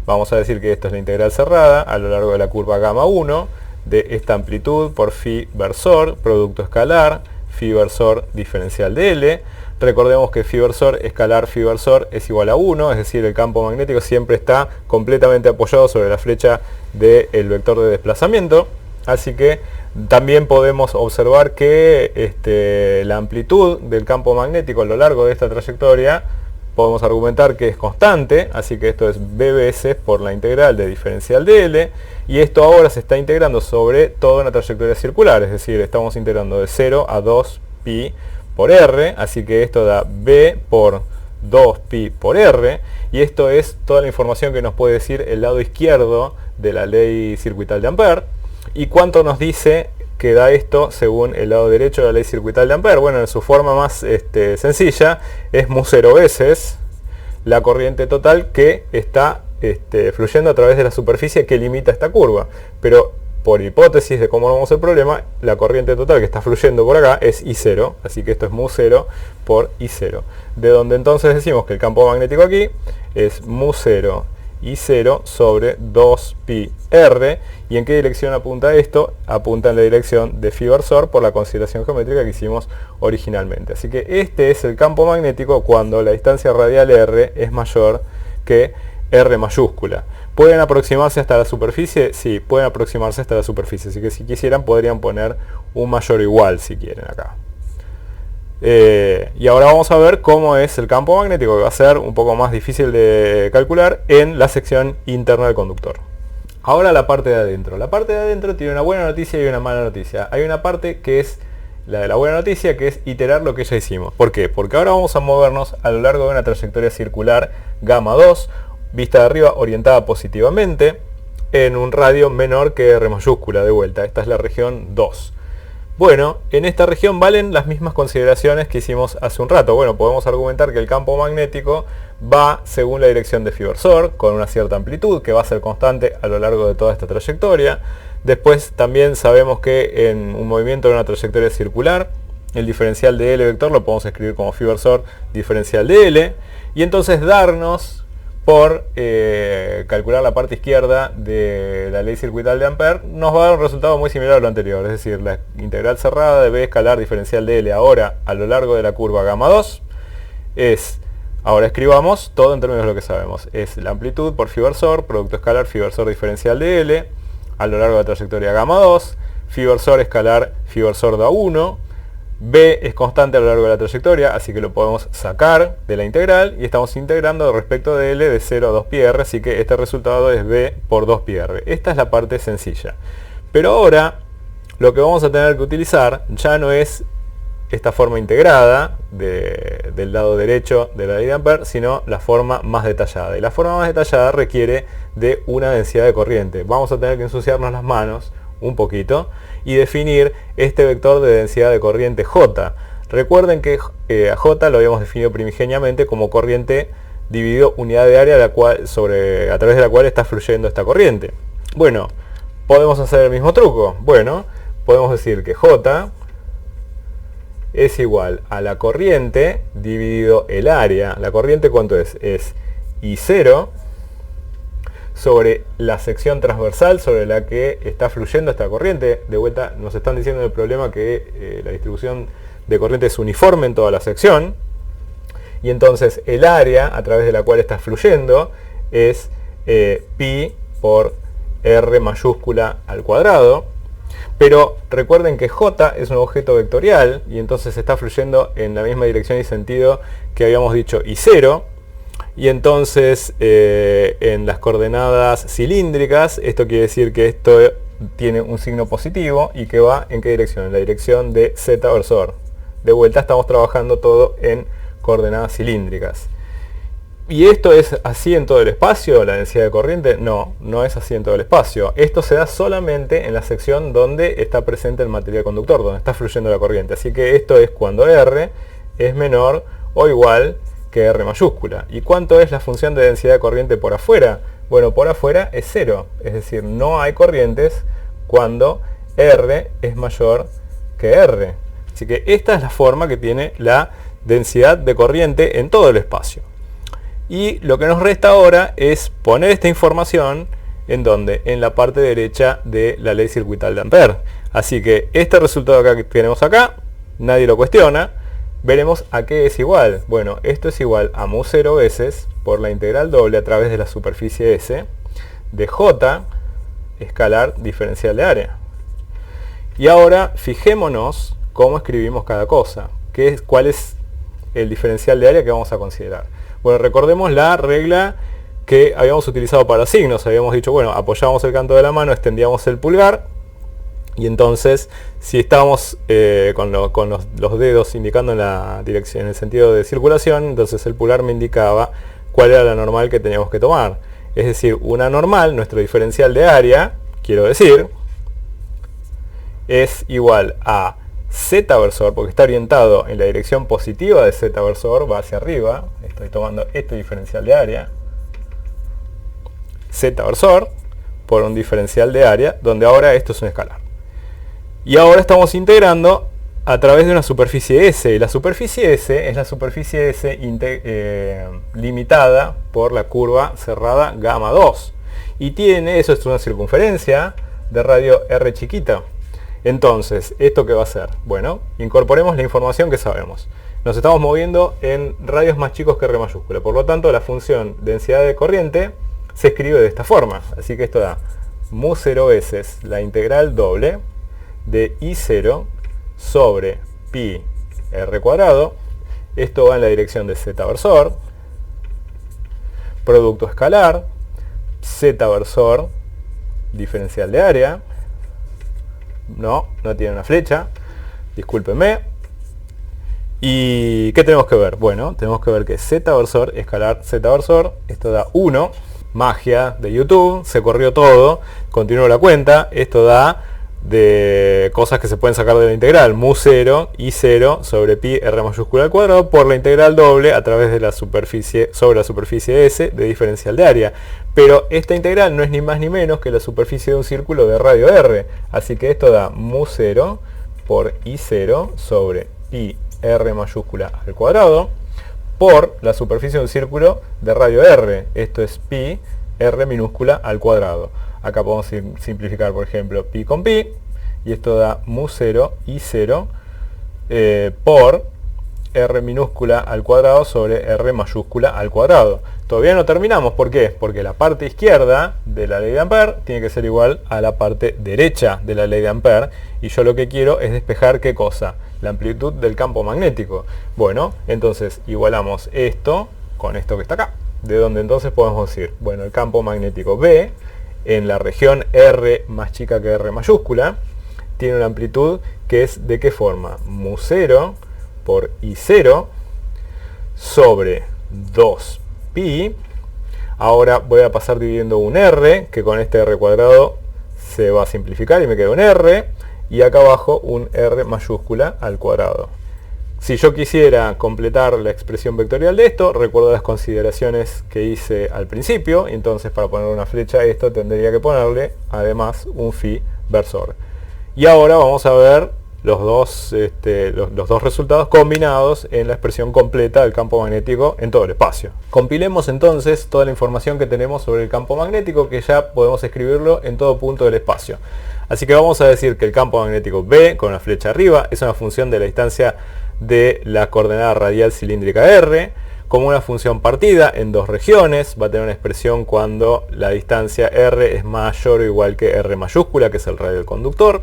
vamos a decir que esto es la integral cerrada a lo largo de la curva gamma 1 de esta amplitud por phi versor, producto escalar, phi versor diferencial de L. Recordemos que phi versor escalar phi versor es igual a 1, es decir, el campo magnético siempre está completamente apoyado sobre la flecha del vector de desplazamiento. Así que también podemos observar que la amplitud del campo magnético a lo largo de esta trayectoria podemos argumentar que es constante, así que esto es B veces por la integral de diferencial de L, y esto ahora se está integrando sobre toda una trayectoria circular, es decir, estamos integrando de 0 a 2pi por R, así que esto da B por 2pi por R, y esto es toda la información que nos puede decir el lado izquierdo de la ley circuital de Ampère. ¿Y cuánto nos dice que da esto según el lado derecho de la ley circuital de Ampère? Bueno, en su forma más sencilla es mu0 veces la corriente total que está fluyendo a través de la superficie que limita esta curva. Pero por hipótesis de cómo vemos el problema, la corriente total que está fluyendo por acá es I0, así que esto es mu0 por I0. De donde entonces decimos que el campo magnético aquí es mu0 I0 sobre 2pi R. ¿Y en qué dirección apunta esto? Apunta en la dirección de phi versor por la consideración geométrica que hicimos originalmente. Así que este es el campo magnético cuando la distancia radial R es mayor que R mayúscula. ¿Pueden aproximarse hasta la superficie? Sí, pueden aproximarse hasta la superficie. Así que si quisieran podrían poner un mayor o igual si quieren acá. Y ahora vamos a ver cómo es el campo magnético, que va a ser un poco más difícil de calcular en la sección interna del conductor. Ahora la parte de adentro. La parte de adentro tiene una buena noticia y una mala noticia. Hay una parte que es la de la buena noticia, que es iterar lo que ya hicimos. ¿Por qué? Porque ahora vamos a movernos a lo largo de una trayectoria circular gamma 2, vista de arriba orientada positivamente, en un radio menor que R mayúscula de vuelta. Esta es la región 2. Bueno, en esta región valen las mismas consideraciones que hicimos hace un rato. Bueno, podemos argumentar que el campo magnético va según la dirección de phi versor, con una cierta amplitud que va a ser constante a lo largo de toda esta trayectoria. Después también sabemos que en un movimiento de una trayectoria circular, el diferencial de L vector lo podemos escribir como phi versor diferencial de L. Y entonces darnos por calcular la parte izquierda de la ley circuital de Ampère, nos va a dar un resultado muy similar a lo anterior, es decir, la integral cerrada de B escalar diferencial de L ahora a lo largo de la curva gamma 2 es, ahora escribamos todo en términos de lo que sabemos, es la amplitud por phi versor, producto escalar phi versor diferencial de L a lo largo de la trayectoria gamma 2, phi versor escalar phi versor da 1, B es constante a lo largo de la trayectoria, así que lo podemos sacar de la integral y estamos integrando respecto de L de 0 a 2πr, así que este resultado es B por 2πr. Esta es la parte sencilla. Pero ahora lo que vamos a tener que utilizar ya no es esta forma integrada del lado derecho de la ley de Ampère, sino la forma más detallada. Y la forma más detallada requiere de una densidad de corriente. Vamos a tener que ensuciarnos las manos un poquito y definir este vector de densidad de corriente J. Recuerden que a J lo habíamos definido primigeniamente como corriente dividido unidad de área a través de la cual está fluyendo esta corriente. Bueno, podemos hacer el mismo truco. Bueno, podemos decir que J es igual a la corriente dividido el área. ¿La corriente cuánto es? Es I0 sobre la sección transversal sobre la que está fluyendo esta corriente. De vuelta nos están diciendo en el problema que la distribución de corriente es uniforme en toda la sección. Y entonces el área a través de la cual está fluyendo es pi por r mayúscula al cuadrado. Pero recuerden que J es un objeto vectorial y entonces está fluyendo en la misma dirección y sentido que habíamos dicho I0. Y entonces en las coordenadas cilíndricas esto quiere decir que esto tiene un signo positivo y que va ¿en qué dirección? En la dirección de z versor. De vuelta estamos trabajando todo en coordenadas cilíndricas. ¿Y esto es así en todo el espacio, la densidad de corriente? No, no es así en todo el espacio. Esto se da solamente en la sección donde está presente el material conductor, donde está fluyendo la corriente. Así que esto es cuando R es menor o igual que R mayúscula. ¿Y cuánto es la función de densidad de corriente por afuera? Bueno, por afuera es 0. Es decir, no hay corrientes cuando R es mayor que R. Así que esta es la forma que tiene la densidad de corriente en todo el espacio. Y lo que nos resta ahora es poner esta información en donde, en la parte derecha de la ley circuital de Ampère. Así que este resultado acá que tenemos acá, nadie lo cuestiona. Veremos a qué es igual. Bueno, esto es igual a mu 0 veces por la integral doble a través de la superficie S de J escalar diferencial de área. Y ahora fijémonos cómo escribimos cada cosa. ¿Cuál es el diferencial de área que vamos a considerar? Bueno, recordemos la regla que habíamos utilizado para signos. Habíamos dicho, bueno, apoyábamos el canto de la mano, extendíamos el pulgar. Y entonces, si estábamos con los dedos indicando en la dirección, en el sentido de circulación, entonces el pulgar me indicaba cuál era la normal que teníamos que tomar. Es decir, una normal, nuestro diferencial de área, quiero decir, es igual a z versor, porque está orientado en la dirección positiva de z versor, va hacia arriba. Estoy tomando este diferencial de área, z versor, por un diferencial de área, donde ahora esto es un escalar. Y ahora estamos integrando a través de una superficie S. Y la superficie S es la superficie S limitada por la curva cerrada gamma 2. Y tiene, eso es una circunferencia de radio r chiquita. Entonces, ¿esto qué va a ser? Bueno, incorporemos la información que sabemos. Nos estamos moviendo en radios más chicos que R mayúscula. Por lo tanto, la función densidad de corriente se escribe de esta forma. Así que esto da mu 0 veces la integral doble de I0 sobre pi r cuadrado. Esto va en la dirección de z versor. Producto escalar. Z versor diferencial de área. No tiene una flecha. Discúlpenme. ¿Y qué tenemos que ver? Bueno, tenemos que ver que z versor, escalar z versor, esto da 1. Magia de YouTube, se corrió todo. Continúo la cuenta. Esto da de cosas que se pueden sacar de la integral. Mu 0 y 0 sobre pi r mayúscula al cuadrado por la integral doble a través de la superficie sobre la superficie S de diferencial de área. Pero esta integral no es ni más ni menos que la superficie de un círculo de radio r. Así que esto da mu 0 por I0 sobre pi r mayúscula al cuadrado por la superficie de un círculo de radio r. Esto es pi r minúscula al cuadrado. Acá podemos simplificar, por ejemplo, pi con pi. Y esto da mu 0 y 0 por R minúscula al cuadrado sobre R mayúscula al cuadrado. Todavía no terminamos, ¿por qué? Porque la parte izquierda de la ley de Ampère tiene que ser igual a la parte derecha de la ley de Ampère, y yo lo que quiero es despejar ¿qué cosa? La amplitud del campo magnético. Bueno, entonces igualamos esto con esto que está acá, de donde entonces podemos decir, bueno, el campo magnético B en la región R más chica que R mayúscula tiene una amplitud que es ¿de qué forma? Mu0 por I0 sobre 2pi. Ahora voy a pasar dividiendo un R, que con este R cuadrado se va a simplificar y me queda un R, y acá abajo un R mayúscula al cuadrado. Si yo quisiera completar la expresión vectorial de esto, recuerdo las consideraciones que hice al principio, entonces para poner una flecha a esto tendría que ponerle además un phi versor. Y ahora vamos a ver los dos resultados combinados en la expresión completa del campo magnético en todo el espacio. Compilemos entonces toda la información que tenemos sobre el campo magnético, que ya podemos escribirlo en todo punto del espacio. Así que vamos a decir que el campo magnético B, con la flecha arriba, es una función de la distancia de la coordenada radial cilíndrica R, como una función partida en dos regiones. Va a tener una expresión cuando la distancia R es mayor o igual que R mayúscula, que es el radio del conductor,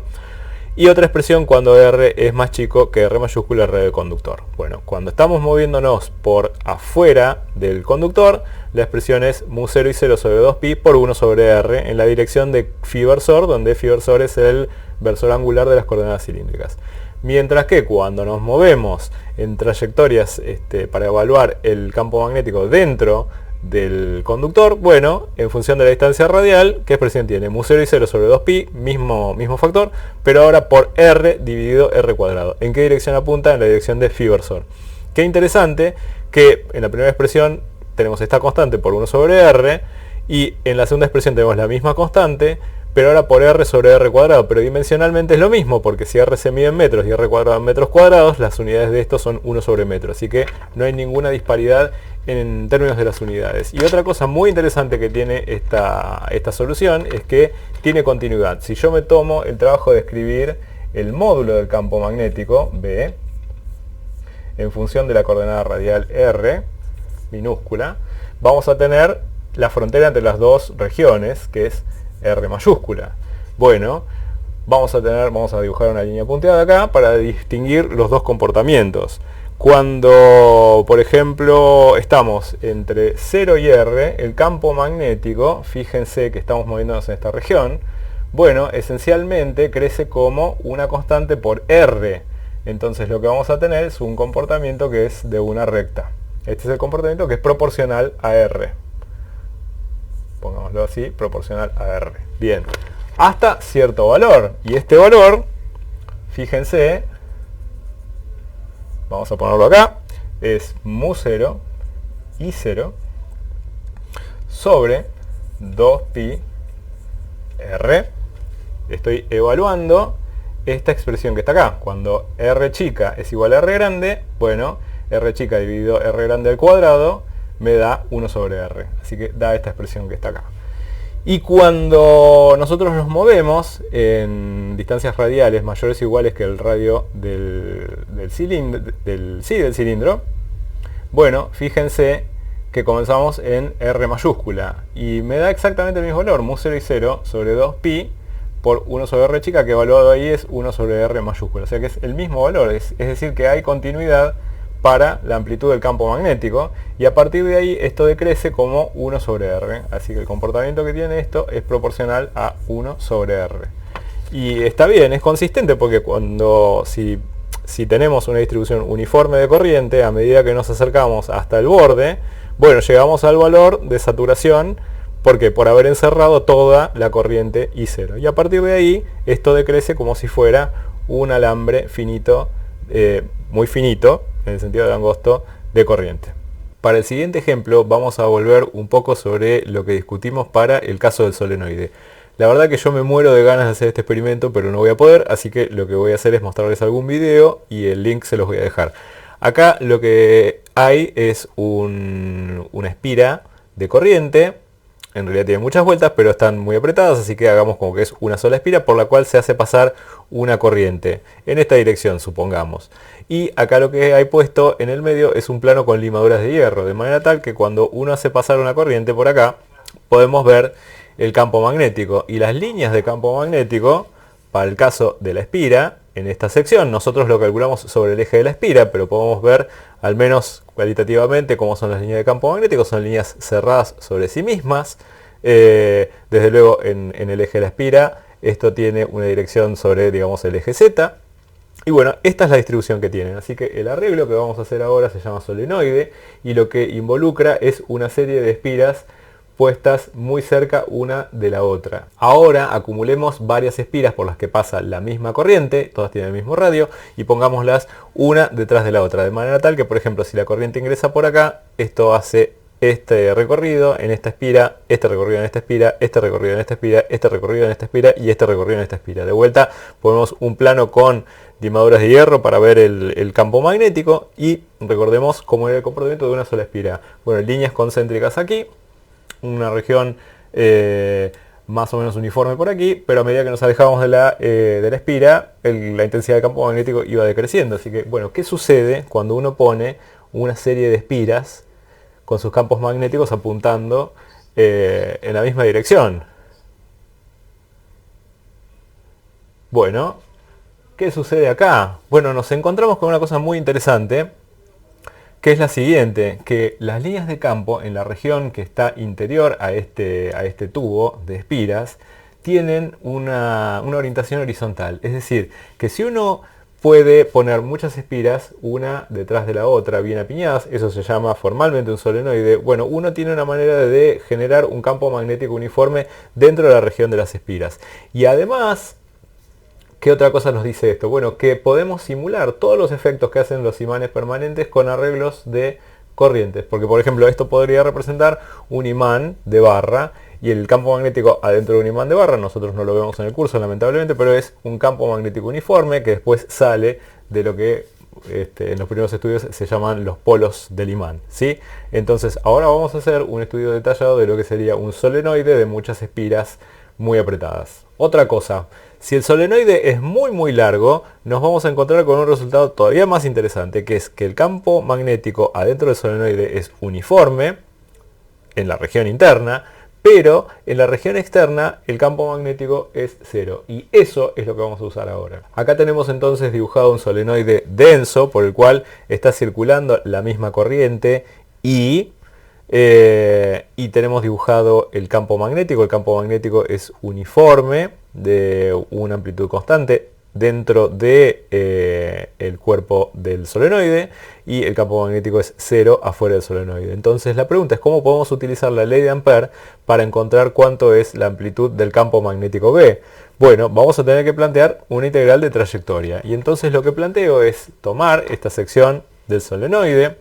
y otra expresión cuando R es más chico que R mayúscula, el radio del conductor. Bueno, cuando estamos moviéndonos por afuera del conductor, la expresión es mu0 y 0 sobre 2pi por 1 sobre R en la dirección de phi versor, donde phi versor es el versor angular de las coordenadas cilíndricas. Mientras que cuando nos movemos en trayectorias para evaluar el campo magnético dentro del conductor, bueno, en función de la distancia radial, ¿qué expresión tiene? Mu0 y 0 sobre 2pi, mismo factor, pero ahora por R dividido R cuadrado. ¿En qué dirección apunta? En la dirección de phi versor. Qué interesante que en la primera expresión tenemos esta constante por 1 sobre R, y en la segunda expresión tenemos la misma constante, pero ahora por R sobre R cuadrado, pero dimensionalmente es lo mismo, porque si R se mide en metros y R cuadrado en metros cuadrados, las unidades de esto son 1 sobre metro, así que no hay ninguna disparidad en términos de las unidades. Y otra cosa muy interesante que tiene esta solución es que tiene continuidad. Si yo me tomo el trabajo de escribir el módulo del campo magnético, B, en función de la coordenada radial R, minúscula, vamos a tener la frontera entre las dos regiones, que es R mayúscula. Bueno, vamos a dibujar una línea punteada acá para distinguir los dos comportamientos. Cuando, por ejemplo, estamos entre 0 y R, el campo magnético, fíjense que estamos moviéndonos en esta región, bueno, esencialmente crece como una constante por R. Entonces lo que vamos a tener es un comportamiento que es de una recta. Este es el comportamiento que es proporcional a R. Pongámoslo así, proporcional a R. Bien, hasta cierto valor. Y este valor, fíjense, vamos a ponerlo acá, es mu0 y 0 sobre 2pi R. Estoy evaluando esta expresión que está acá. Cuando R chica es igual a R grande, bueno, R chica dividido R grande al cuadrado me da 1 sobre R. Así que da esta expresión que está acá. Y cuando nosotros nos movemos en distancias radiales mayores o iguales que el radio del cilindro, bueno, fíjense que comenzamos en R mayúscula. Y me da exactamente el mismo valor, mu0 y 0 sobre 2pi por 1 sobre R chica, que evaluado ahí es 1 sobre R mayúscula. O sea que es el mismo valor, es decir que hay continuidad para la amplitud del campo magnético, y a partir de ahí esto decrece como 1 sobre R. Así que el comportamiento que tiene esto es proporcional a 1 sobre R. Y está bien, es consistente, porque si tenemos una distribución uniforme de corriente, a medida que nos acercamos hasta el borde, bueno, llegamos al valor de saturación, porque por haber encerrado toda la corriente I0. Y a partir de ahí, esto decrece como si fuera un alambre finito, muy finito, en el sentido de angosto, de corriente. Para el siguiente ejemplo vamos a volver un poco sobre lo que discutimos para el caso del solenoide. La verdad que yo me muero de ganas de hacer este experimento, pero no voy a poder, así que lo que voy a hacer es mostrarles algún video y el link se los voy a dejar. Acá lo que hay es una espira de corriente en realidad tienen muchas vueltas, pero están muy apretadas, así que hagamos como que es una sola espira por la cual se hace pasar una corriente en esta dirección, supongamos. Y acá lo que hay puesto en el medio es un plano con limaduras de hierro, de manera tal que cuando uno hace pasar una corriente por acá, podemos ver el campo magnético. Y las líneas de campo magnético, para el caso de la espira, en esta sección, nosotros lo calculamos sobre el eje de la espira, pero podemos ver, al menos cualitativamente, cómo son las líneas de campo magnético. Son líneas cerradas sobre sí mismas. Desde luego, en el eje de la espira, esto tiene una dirección sobre, digamos, el eje Z. Y bueno, esta es la distribución que tienen. Así que el arreglo que vamos a hacer ahora se llama solenoide, y lo que involucra es una serie de espiras puestas muy cerca una de la otra. Ahora acumulemos varias espiras por las que pasa la misma corriente, todas tienen el mismo radio, y pongámoslas una detrás de la otra, de manera tal que, por ejemplo, si la corriente ingresa por acá, esto hace este recorrido en esta espira, este recorrido en esta espira, este recorrido en esta espira, este recorrido en esta espira y este recorrido en esta espira. De vuelta ponemos un plano con limaduras de hierro para ver el campo magnético, y recordemos cómo era el comportamiento de una sola espira. Bueno, líneas concéntricas aquí, una región más o menos uniforme por aquí, pero a medida que nos alejábamos de la espira, la intensidad del campo magnético iba decreciendo. Así que, bueno, ¿qué sucede cuando uno pone una serie de espiras con sus campos magnéticos apuntando en la misma dirección? Bueno, ¿qué sucede acá? Bueno, nos encontramos con una cosa muy interesante, que es la siguiente, que las líneas de campo en la región que está interior a este tubo de espiras tienen una orientación horizontal. Es decir, que si uno puede poner muchas espiras una detrás de la otra bien apiñadas, eso se llama formalmente un solenoide. Bueno, uno tiene una manera de generar un campo magnético uniforme dentro de la región de las espiras. Y además, ¿qué otra cosa nos dice esto? Bueno, que podemos simular todos los efectos que hacen los imanes permanentes con arreglos de corrientes. Porque, por ejemplo, esto podría representar un imán de barra, y el campo magnético adentro de un imán de barra, nosotros no lo vemos en el curso lamentablemente, pero es un campo magnético uniforme que después sale de lo que en los primeros estudios se llaman los polos del imán, ¿sí? Entonces ahora vamos a hacer un estudio detallado de lo que sería un solenoide de muchas espiras muy apretadas. Otra cosa, si el solenoide es muy largo, nos vamos a encontrar con un resultado todavía más interesante, que es que el campo magnético adentro del solenoide es uniforme en la región interna, pero en la región externa el campo magnético es cero, y eso es lo que vamos a usar ahora. Acá tenemos entonces dibujado un solenoide denso por el cual está circulando la misma corriente, y tenemos dibujado el campo magnético. El campo magnético es uniforme, de una amplitud constante dentro de el cuerpo del solenoide, y el campo magnético es cero afuera del solenoide. Entonces la pregunta es cómo podemos utilizar la ley de Ampère para encontrar cuánto es la amplitud del campo magnético B. Bueno, vamos a tener que plantear una integral de trayectoria, y entonces lo que planteo es tomar esta sección del solenoide,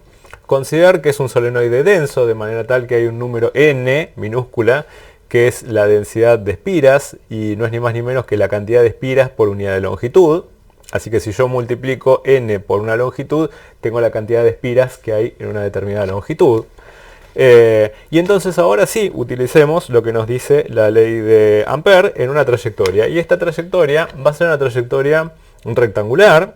considerar que es un solenoide denso, de manera tal que hay un número n minúscula, que es la densidad de espiras, y no es ni más ni menos que la cantidad de espiras por unidad de longitud. Así que si yo multiplico n por una longitud, tengo la cantidad de espiras que hay en una determinada longitud. Y entonces ahora sí, utilicemos lo que nos dice la ley de Ampère en una trayectoria. Y esta trayectoria va a ser una trayectoria rectangular.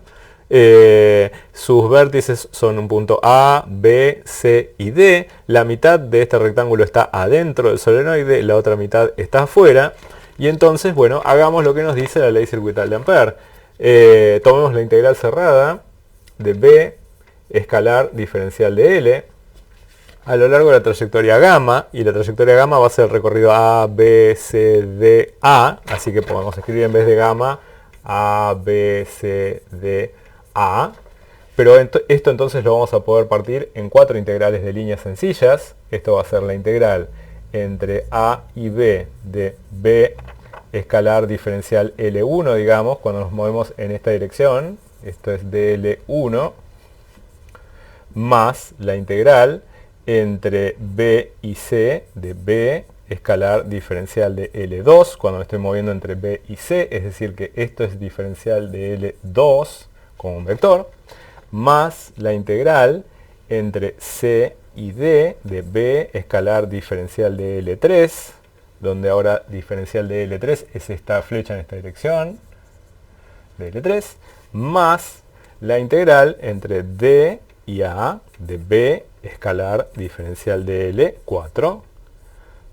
Sus vértices son un punto A, B, C y D. La mitad de este rectángulo está adentro del solenoide, la otra mitad está afuera. Y entonces, bueno, hagamos lo que nos dice la ley circuital de Ampère. Tomemos la integral cerrada de B escalar diferencial de L a lo largo de la trayectoria gamma, y la trayectoria gamma va a ser el recorrido A, B, C, D, A. Así que podemos escribir en vez de gamma A, B, C, D, A. Pero esto entonces lo vamos a poder partir en 4 integrales de líneas sencillas. Esto va a ser la integral entre A y B de B escalar diferencial L1, digamos, cuando nos movemos en esta dirección. Esto es dl1 más la integral entre B y C de B escalar diferencial de L2 cuando me estoy moviendo entre B y C, es decir que esto es diferencial de L2 como un vector, más la integral entre C y D de B escalar diferencial de L3, donde ahora diferencial de L3 es esta flecha en esta dirección, de L3, más la integral entre D y A de B escalar diferencial de L4,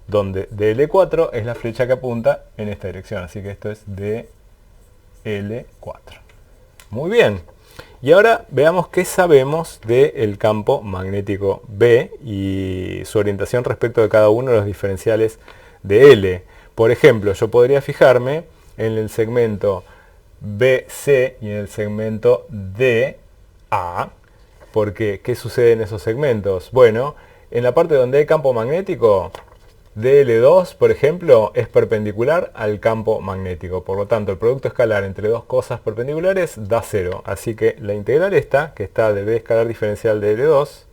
donde DL4 es la flecha que apunta en esta dirección, así que esto es DL4. Muy bien, y ahora veamos qué sabemos del campo magnético B y su orientación respecto de cada uno de los diferenciales de L. Por ejemplo, yo podría fijarme en el segmento BC y en el segmento DA, porque ¿qué sucede en esos segmentos? Bueno, en la parte donde hay campo magnético, DL2, por ejemplo, es perpendicular al campo magnético. Por lo tanto, el producto escalar entre dos cosas perpendiculares da 0. Así que la integral esta, que está de B escalar diferencial de L2,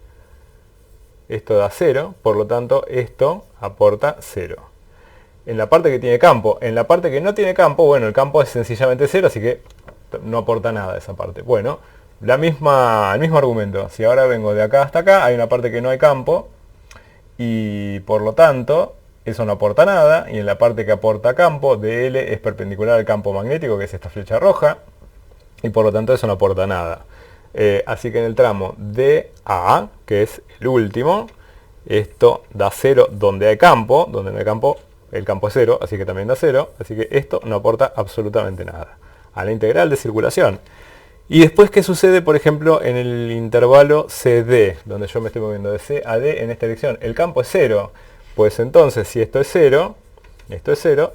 esto da 0. Por lo tanto, esto aporta 0. En la parte que tiene campo. En la parte que no tiene campo, bueno, el campo es sencillamente 0, así que no aporta nada esa parte. Bueno, el mismo argumento. Si ahora vengo de acá hasta acá, hay una parte que no hay campo, y por lo tanto eso no aporta nada, y en la parte que aporta campo, DL es perpendicular al campo magnético, que es esta flecha roja, y por lo tanto eso no aporta nada. Así que en el tramo DA, que es el último, esto da 0 donde hay campo, donde no hay campo, el campo es 0, así que también da 0, así que esto no aporta absolutamente nada a la integral de circulación. Y después, ¿qué sucede, por ejemplo, en el intervalo CD, donde yo me estoy moviendo de C a D en esta dirección? El campo es 0. Pues entonces, si esto es 0,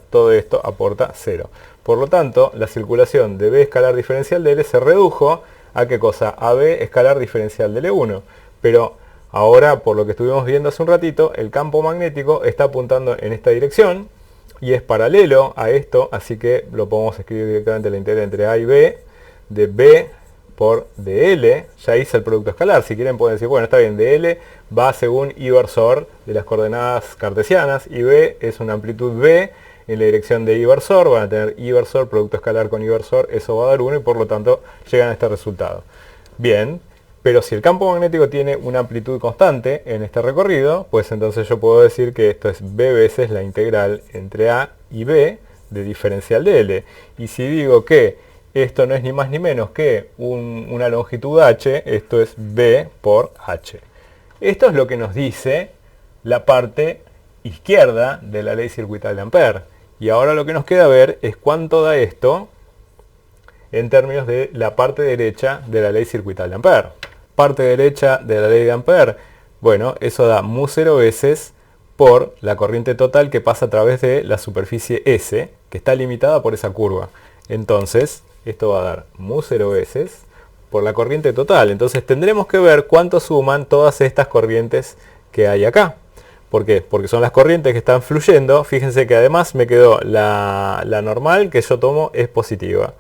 todo esto aporta 0. Por lo tanto, la circulación de B escalar diferencial de L se redujo a ¿qué cosa? A B escalar diferencial de L1. Pero ahora, por lo que estuvimos viendo hace un ratito, el campo magnético está apuntando en esta dirección y es paralelo a esto, así que lo podemos escribir directamente la integral entre A y B, de B por DL. Ya hice el producto escalar. Si quieren pueden decir, bueno, está bien, DL va según I versor de las coordenadas cartesianas, y B es una amplitud B en la dirección de I versor. Van a tener I versor, producto escalar con I versor, eso va a dar 1, y por lo tanto llegan a este resultado. Bien, pero si el campo magnético tiene una amplitud constante en este recorrido, pues entonces yo puedo decir que esto es B veces la integral entre A y B de diferencial de L. Y si digo que esto no es ni más ni menos que una longitud h, esto es B por h. Esto es lo que nos dice la parte izquierda de la ley circuital de Ampère. Y ahora lo que nos queda ver es cuánto da esto en términos de la parte derecha de la ley circuital de Ampère. Parte derecha de la ley de Ampère, bueno, eso da mu0 veces por la corriente total que pasa a través de la superficie S, que está limitada por esa curva. Entonces, esto va a dar mu0 veces por la corriente total. Entonces tendremos que ver cuánto suman todas estas corrientes que hay acá. ¿Por qué? Porque son las corrientes que están fluyendo. Fíjense que además me quedó la normal que yo tomo es positiva.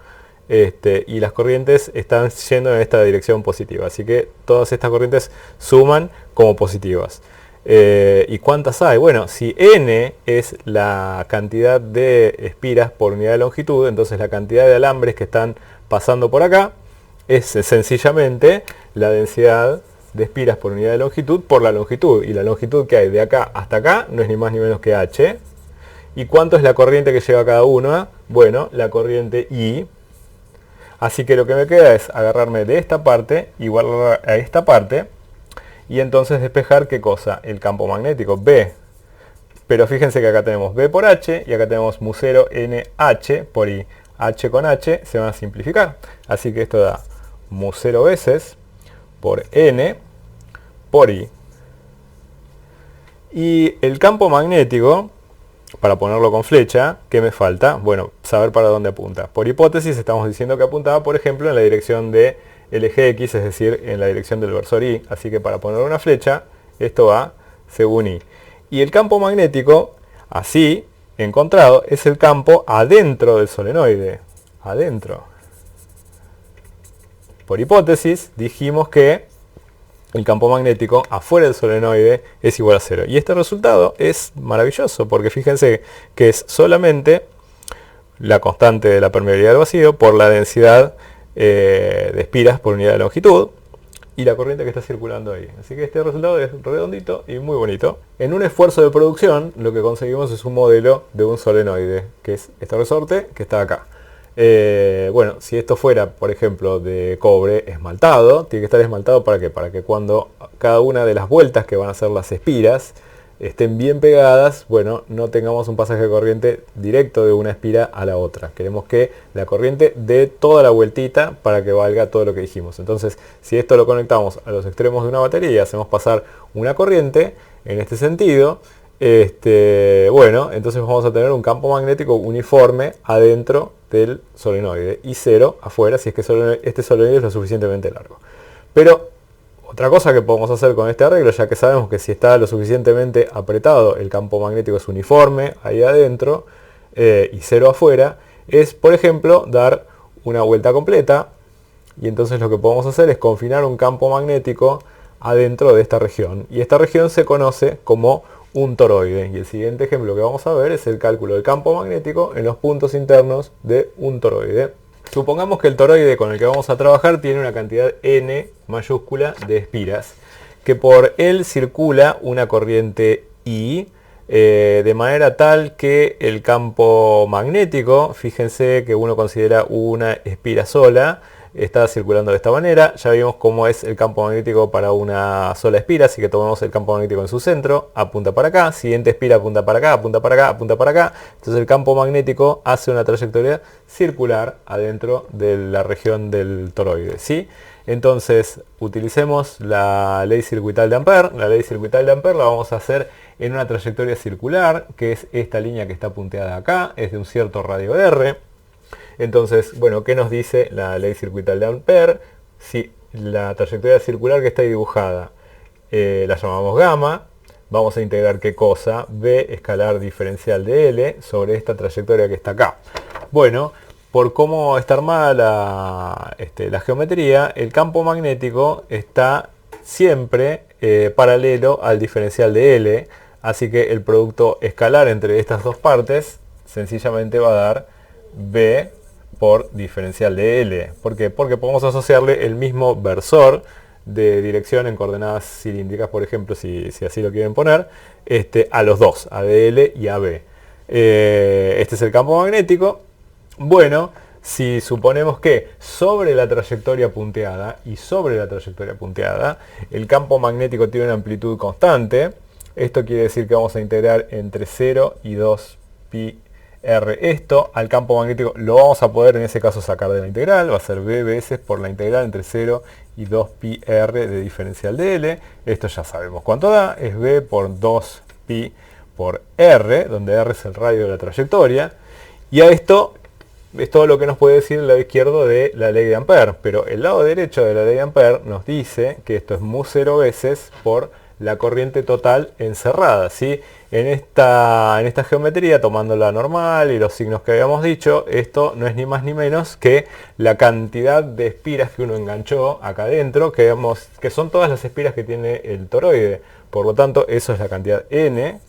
Y las corrientes están yendo en esta dirección positiva. Así que todas estas corrientes suman como positivas. ¿Y cuántas hay? Bueno, si n es la cantidad de espiras por unidad de longitud, entonces la cantidad de alambres que están pasando por acá es sencillamente la densidad de espiras por unidad de longitud por la longitud. Y la longitud que hay de acá hasta acá no es ni más ni menos que h. ¿Y cuánto es la corriente que lleva cada una? Bueno, la corriente I. Así que lo que me queda es agarrarme de esta parte, igual a esta parte, y entonces despejar ¿qué cosa? El campo magnético, B. Pero fíjense que acá tenemos B por H y acá tenemos mu0 NH por I. H con H se van a simplificar. Así que esto da mu0 veces por N por I. Y el campo magnético, para ponerlo con flecha, ¿qué me falta? Bueno, saber para dónde apunta. Por hipótesis estamos diciendo que apuntaba, por ejemplo, en la dirección de el eje X, es decir, en la dirección del versor Y. Así que para poner una flecha, esto va según Y. Y el campo magnético, así encontrado, es el campo adentro del solenoide. Adentro. Por hipótesis, dijimos que el campo magnético afuera del solenoide es igual a 0. Y este resultado es maravilloso, porque fíjense que es solamente la constante de la permeabilidad del vacío por la densidad de espiras por unidad de longitud. y la corriente que está circulando ahí. Así que este resultado es redondito y muy bonito. En un esfuerzo de producción, lo que conseguimos es un modelo de un solenoide, que es este resorte que está acá. Bueno, si esto fuera, por ejemplo, de cobre esmaltado, tiene que estar esmaltado ¿para qué? Para que cuando cada una de las vueltas que van a ser las espiras estén bien pegadas, bueno, no tengamos un pasaje de corriente directo de una espira a la otra. Queremos que la corriente dé toda la vueltita para que valga todo lo que dijimos. Entonces, si esto lo conectamos a los extremos de una batería y hacemos pasar una corriente en este sentido, bueno, entonces vamos a tener un campo magnético uniforme adentro del solenoide y cero afuera si es que este solenoide es lo suficientemente largo. Pero otra cosa que podemos hacer con este arreglo, ya que sabemos que si está lo suficientemente apretado el campo magnético es uniforme ahí adentro y cero afuera, es por ejemplo dar una vuelta completa y entonces lo que podemos hacer es confinar un campo magnético adentro de esta región y esta región se conoce como un toroide y el siguiente ejemplo que vamos a ver es el cálculo del campo magnético en los puntos internos de un toroide. Supongamos que el toroide con el que vamos a trabajar tiene una cantidad n mayúscula de espiras, que por él circula una corriente I, de manera tal que el campo magnético, fíjense que uno considera una espira sola, está circulando de esta manera. Ya vimos cómo es el campo magnético para una sola espira, así que tomamos el campo magnético en su centro, apunta para acá, siguiente espira apunta para acá, apunta para acá, apunta para acá. Entonces el campo magnético hace una trayectoria circular adentro de la región del toroide, ¿sí? Entonces utilicemos la ley circuital de Ampère. La ley circuital de Ampère la vamos a hacer en una trayectoria circular, que es esta línea que está punteada acá, es de un cierto radio r. Entonces, bueno, ¿qué nos dice la ley circuital de Ampère? Si la trayectoria circular que está ahí dibujada la llamamos gamma, vamos a integrar ¿qué cosa? B escalar diferencial de L sobre esta trayectoria que está acá. Bueno, por cómo está armada la geometría, el campo magnético está siempre paralelo al diferencial de L, así que el producto escalar entre estas dos partes sencillamente va a dar B por diferencial de L. ¿Por qué? Porque podemos asociarle el mismo versor de dirección en coordenadas cilíndricas, por ejemplo, si así lo quieren poner, a los dos, a DL y a B. Este es el campo magnético. Bueno, si suponemos que sobre la trayectoria punteada y sobre la trayectoria punteada, el campo magnético tiene una amplitud constante, esto quiere decir que vamos a integrar entre 0 y 2 pi r esto al campo magnético, lo vamos a poder en ese caso sacar de la integral, va a ser b veces por la integral entre 0 y 2 pi r de diferencial de L. Esto ya sabemos cuánto da, es b por 2 pi por r, donde r es el radio de la trayectoria, y a esto es todo lo que nos puede decir el lado izquierdo de la ley de Ampère, pero el lado derecho de la ley de Ampère nos dice que esto es mu 0 veces por la corriente total encerrada, ¿sí? En esta geometría, tomando la normal y los signos que habíamos dicho, esto no es ni más ni menos que la cantidad de espiras que uno enganchó acá adentro, que son todas las espiras que tiene el toroide. Por lo tanto, eso es la cantidad n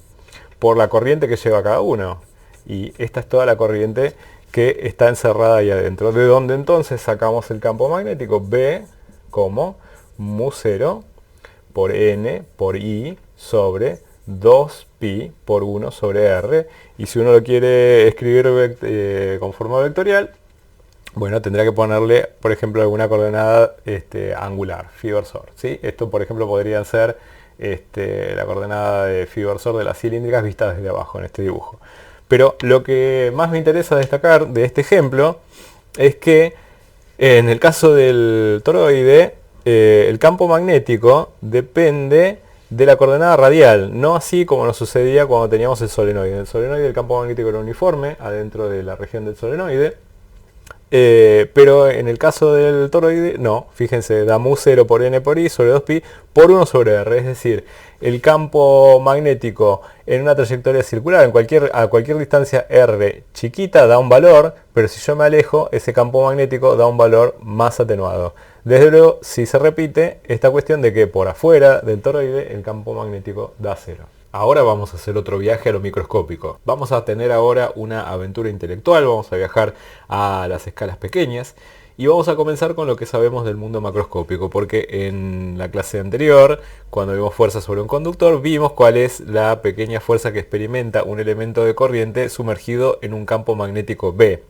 por la corriente que lleva cada uno. Y esta es toda la corriente que está encerrada ahí adentro. De donde entonces sacamos el campo magnético B como mu 0 por n por i sobre 2pi por 1 sobre r, y si uno lo quiere escribir con forma vectorial, bueno, tendrá que ponerle, por ejemplo, alguna coordenada angular, phi versor, ¿sí? Esto, por ejemplo, podrían ser la coordenada de phi versor de las cilíndricas vistas desde abajo en este dibujo. Pero lo que más me interesa destacar de este ejemplo es que en el caso del toroide, el campo magnético depende de la coordenada radial, no así como nos sucedía cuando teníamos el solenoide. En el solenoide el campo magnético era uniforme adentro de la región del solenoide, pero en el caso del toroide no, fíjense, da mu 0 por n por i sobre 2pi por 1 sobre r, es decir, el campo magnético en una trayectoria circular a cualquier distancia r chiquita da un valor, pero si yo me alejo, ese campo magnético da un valor más atenuado. Desde luego, si se repite esta cuestión de que por afuera del toroide el campo magnético da 0. Ahora vamos a hacer otro viaje a lo microscópico. Vamos a tener ahora una aventura intelectual, vamos a viajar a las escalas pequeñas Y vamos a comenzar con lo que sabemos del mundo macroscópico, porque en la clase anterior, cuando vimos fuerza sobre un conductor, vimos cuál es la pequeña fuerza que experimenta un elemento de corriente sumergido en un campo magnético B.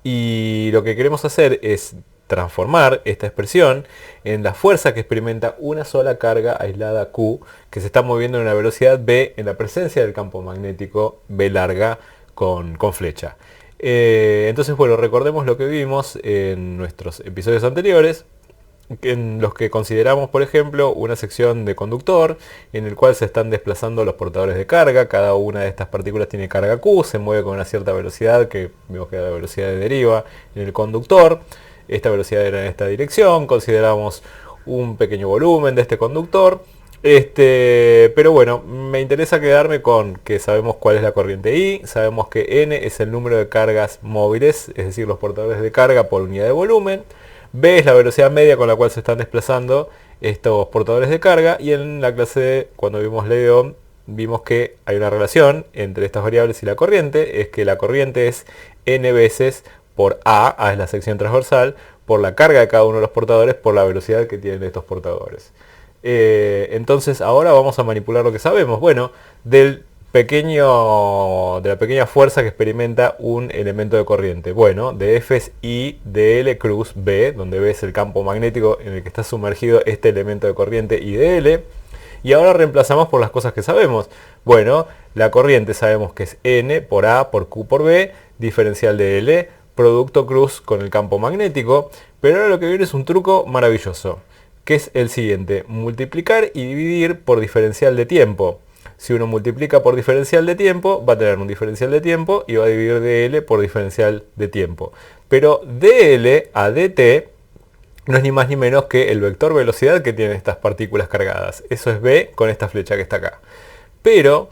Y lo que queremos hacer es transformar esta expresión en la fuerza que experimenta una sola carga aislada Q, que se está moviendo en una velocidad V en la presencia del campo magnético B larga con flecha. Entonces, bueno, recordemos lo que vimos en nuestros episodios anteriores, en los que consideramos, por ejemplo, una sección de conductor en el cual se están desplazando los portadores de carga. Cada una de estas partículas tiene carga Q, se mueve con una cierta velocidad, que vemos que es la velocidad de deriva en el conductor. Esta velocidad era en esta dirección. Consideramos un pequeño volumen de este conductor. Pero bueno, me interesa quedarme con que sabemos cuál es la corriente I, sabemos que N es el número de cargas móviles, es decir, los portadores de carga por unidad de volumen. B es la velocidad media con la cual se están desplazando estos portadores de carga, y en la clase, cuando vimos ley de Ohm, vimos que hay una relación entre estas variables y la corriente, es que la corriente es N veces por A es la sección transversal, por la carga de cada uno de los portadores, por la velocidad que tienen estos portadores. Entonces ahora vamos a manipular lo que sabemos. Bueno, de la pequeña fuerza que experimenta un elemento de corriente. Bueno, de F es I de L cruz B, donde B es el campo magnético en el que está sumergido este elemento de corriente I de L. Y ahora reemplazamos por las cosas que sabemos. Bueno, la corriente sabemos que es N por A por Q por B, diferencial de L, producto cruz con el campo magnético. Pero ahora lo que viene es un truco maravilloso, que es el siguiente: multiplicar y dividir por diferencial de tiempo. Si uno multiplica por diferencial de tiempo, va a tener un diferencial de tiempo y va a dividir dl por diferencial de tiempo. Pero dl a dt no es ni más ni menos que el vector velocidad que tienen estas partículas cargadas. Eso es v con esta flecha que está acá. Pero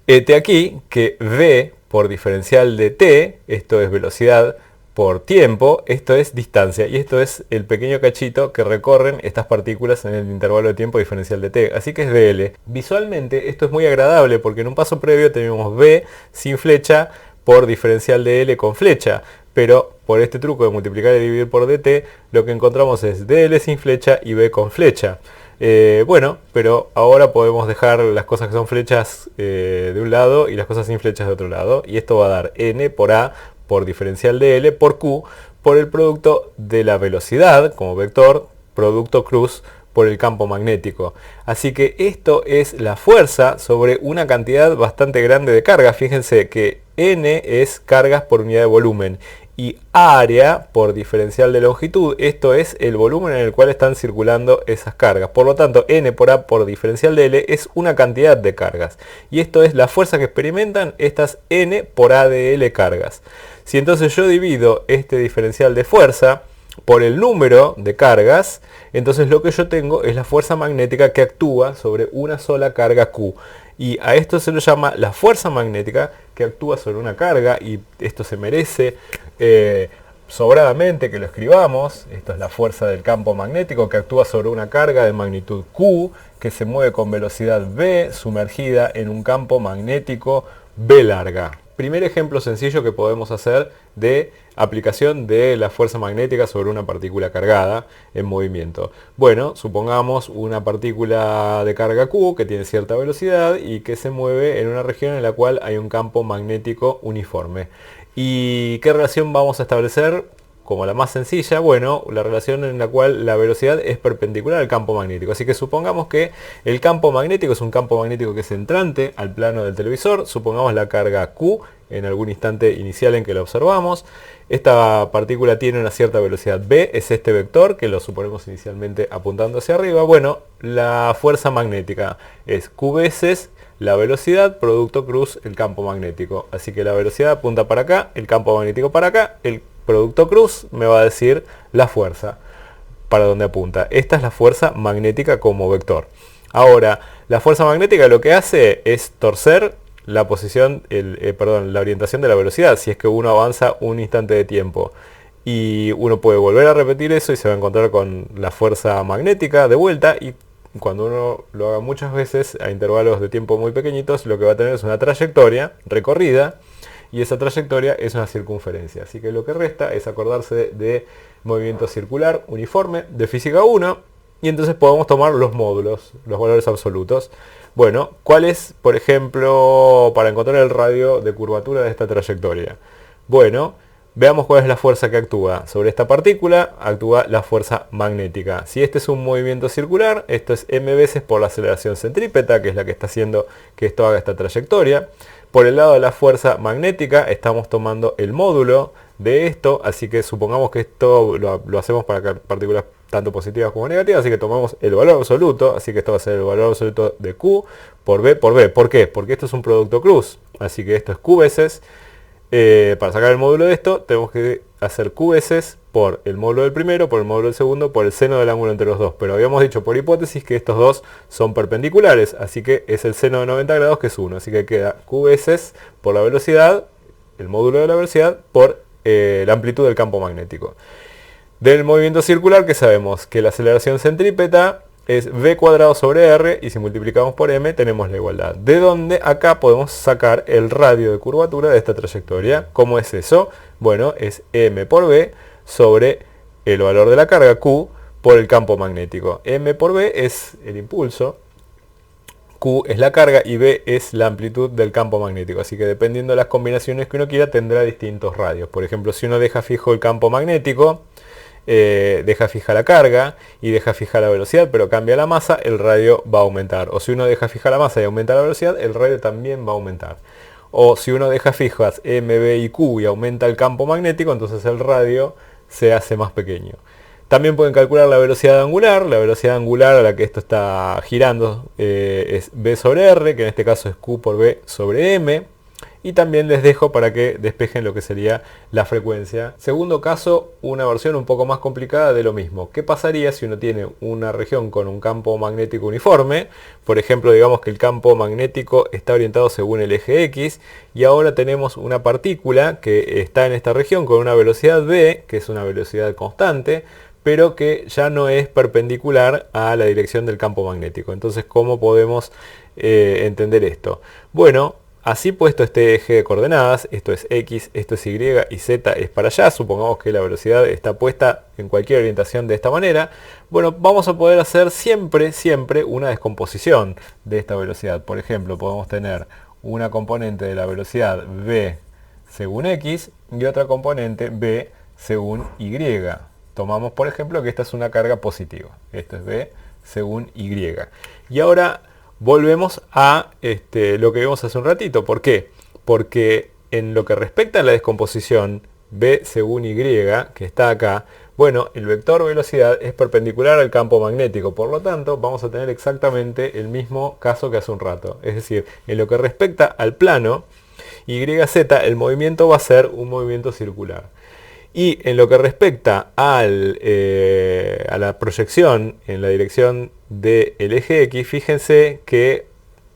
hete aquí que v por diferencial de t, esto es velocidad por tiempo, esto es distancia, y esto es el pequeño cachito que recorren estas partículas en el intervalo de tiempo diferencial de t, así que es dl. Visualmente esto es muy agradable porque en un paso previo tenemos v sin flecha por diferencial de l con flecha, pero por este truco de multiplicar y dividir por dt, lo que encontramos es dl sin flecha y v con flecha. Bueno, pero ahora podemos dejar las cosas que son flechas de un lado y las cosas sin flechas de otro lado, y esto va a dar n por a por diferencial de L por Q por el producto de la velocidad como vector, producto cruz por el campo magnético. Así que esto es la fuerza sobre una cantidad bastante grande de cargas. Fíjense que N es cargas por unidad de volumen y área por diferencial de longitud. Esto es el volumen en el cual están circulando esas cargas. Por lo tanto, N por A por diferencial de L es una cantidad de cargas. Y esto es la fuerza que experimentan estas N por A de L cargas. Si entonces yo divido este diferencial de fuerza por el número de cargas, entonces lo que yo tengo es la fuerza magnética que actúa sobre una sola carga Q. Y a esto se lo llama la fuerza magnética que actúa sobre una carga, y esto se merece sobradamente que lo escribamos. Esto es la fuerza del campo magnético que actúa sobre una carga de magnitud Q, que se mueve con velocidad v, sumergida en un campo magnético v larga. Primer ejemplo sencillo que podemos hacer de aplicación de la fuerza magnética sobre una partícula cargada en movimiento. Bueno, supongamos una partícula de carga Q que tiene cierta velocidad y que se mueve en una región en la cual hay un campo magnético uniforme. ¿Y qué relación vamos a establecer como la más sencilla? Bueno, la relación en la cual la velocidad es perpendicular al campo magnético. Así que supongamos que el campo magnético es un campo magnético que es entrante al plano del televisor. Supongamos la carga Q en algún instante inicial en que la observamos. Esta partícula tiene una cierta velocidad v, es este vector que lo suponemos inicialmente apuntando hacia arriba. Bueno, la fuerza magnética es Q veces la velocidad producto cruz el campo magnético. Así que la velocidad apunta para acá, el campo magnético para acá, el producto cruz me va a decir la fuerza para donde apunta. Esta es la fuerza magnética como vector. Ahora, la fuerza magnética lo que hace es torcer la posición, la orientación de la velocidad, si es que uno avanza un instante de tiempo. Y uno puede volver a repetir eso y se va a encontrar con la fuerza magnética de vuelta, y cuando uno lo haga muchas veces a intervalos de tiempo muy pequeñitos, lo que va a tener es una trayectoria recorrida, y esa trayectoria es una circunferencia. Así que lo que resta es acordarse de movimiento circular uniforme de física 1 y entonces podemos tomar los módulos, los valores absolutos. Bueno, ¿cuál es, por ejemplo, para encontrar el radio de curvatura de esta trayectoria? Bueno, veamos cuál es la fuerza que actúa. Sobre esta partícula actúa la fuerza magnética. Si este es un movimiento circular, esto es m veces por la aceleración centrípeta, que es la que está haciendo que esto haga esta trayectoria. Por el lado de la fuerza magnética estamos tomando el módulo de esto, así que supongamos que esto lo hacemos para partículas tanto positivas como negativas, así que tomamos el valor absoluto, así que esto va a ser el valor absoluto de Q por B por B. ¿Por qué? Porque esto es un producto cruz, así que esto es Q veces. Para sacar el módulo de esto tenemos que hacer Q veces por el módulo del primero, por el módulo del segundo, por el seno del ángulo entre los dos. Pero habíamos dicho por hipótesis que estos dos son perpendiculares, así que es el seno de 90 grados que es 1. Así que queda Q veces por la velocidad, el módulo de la velocidad, por la amplitud del campo magnético. Del movimiento circular, que sabemos que la aceleración centrípeta es v cuadrado sobre r, y si multiplicamos por m tenemos la igualdad. De donde acá podemos sacar el radio de curvatura de esta trayectoria. ¿Cómo es eso? Bueno, es m por v sobre el valor de la carga q por el campo magnético. M por v es el impulso, q es la carga y v es la amplitud del campo magnético. Así que dependiendo de las combinaciones que uno quiera tendrá distintos radios. Por ejemplo, si uno deja fijo el campo magnético, deja fija la carga y deja fija la velocidad, pero cambia la masa, el radio va a aumentar. O si uno deja fija la masa y aumenta la velocidad, el radio también va a aumentar. O si uno deja fijas m, v y q y aumenta el campo magnético, entonces el radio se hace más pequeño. También pueden calcular la velocidad angular. La velocidad angular a la que esto está girando es v sobre r, que en este caso es q por v sobre m. Y también les dejo para que despejen lo que sería la frecuencia. Segundo caso, una versión un poco más complicada de lo mismo. ¿Qué pasaría si uno tiene una región con un campo magnético uniforme? Por ejemplo, digamos que el campo magnético está orientado según el eje X y ahora tenemos una partícula que está en esta región con una velocidad v, que es una velocidad constante, pero que ya no es perpendicular a la dirección del campo magnético. Entonces, ¿cómo podemos entender esto? Bueno, así puesto este eje de coordenadas, esto es X, esto es Y y Z es para allá, supongamos que la velocidad está puesta en cualquier orientación de esta manera, bueno, vamos a poder hacer siempre una descomposición de esta velocidad. Por ejemplo, podemos tener una componente de la velocidad v según X y otra componente v según Y. Tomamos, por ejemplo, que esta es una carga positiva. Esto es v según Y. Y ahora volvemos a lo que vimos hace un ratito. ¿Por qué? Porque en lo que respecta a la descomposición v según y, que está acá, bueno, el vector velocidad es perpendicular al campo magnético. Por lo tanto, vamos a tener exactamente el mismo caso que hace un rato. Es decir, en lo que respecta al plano YZ, el movimiento va a ser un movimiento circular. Y en lo que respecta a la proyección en la dirección del eje X, fíjense que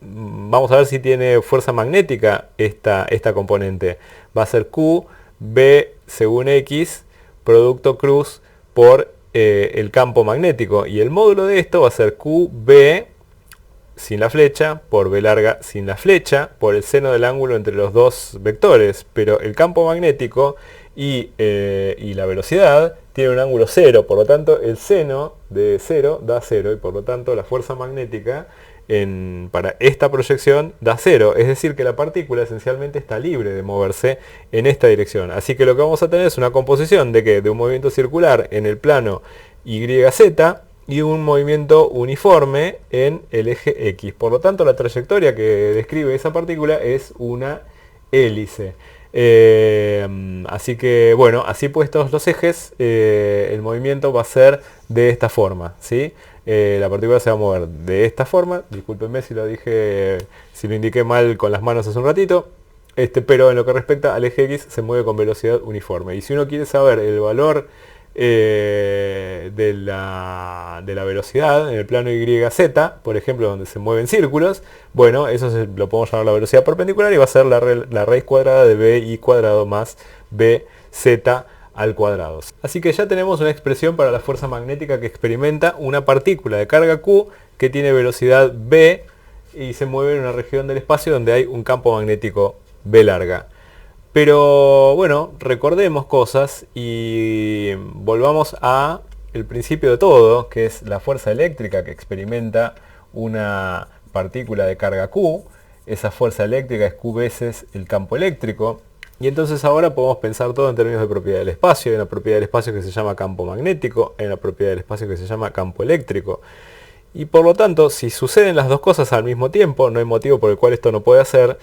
vamos a ver si tiene fuerza magnética esta componente. Va a ser Q, B según X, producto cruz por el campo magnético. Y el módulo de esto va a ser QB sin la flecha, por B larga sin la flecha, por el seno del ángulo entre los dos vectores. Pero el campo magnético y la velocidad tiene un ángulo cero, por lo tanto el seno de 0 da 0 y por lo tanto la fuerza magnética para esta proyección da 0, es decir que la partícula esencialmente está libre de moverse en esta dirección. Así que lo que vamos a tener es una composición de un movimiento circular en el plano YZ y un movimiento uniforme en el eje X. Por lo tanto la trayectoria que describe esa partícula es una hélice. Así que bueno, así puestos los ejes, el movimiento va a ser de esta forma, ¿sí? La partícula se va a mover de esta forma. Discúlpenme si lo indiqué mal con las manos hace un ratito, pero en lo que respecta al eje X se mueve con velocidad uniforme. Y si uno quiere saber el valor de la velocidad en el plano YZ, por ejemplo, donde se mueven círculos, bueno, eso lo podemos llamar la velocidad perpendicular y va a ser la raíz cuadrada de BI cuadrado más BZ al cuadrado. Así que ya tenemos una expresión para la fuerza magnética que experimenta una partícula de carga Q que tiene velocidad B y se mueve en una región del espacio donde hay un campo magnético B larga. Pero bueno, recordemos cosas y volvamos a el principio de todo, que es la fuerza eléctrica que experimenta una partícula de carga Q. Esa fuerza eléctrica es Q veces el campo eléctrico. Y entonces ahora podemos pensar todo en términos de propiedad del espacio. Hay una propiedad del espacio que se llama campo magnético, hay una propiedad del espacio que se llama campo eléctrico. Y por lo tanto, si suceden las dos cosas al mismo tiempo, no hay motivo por el cual esto no puede hacer,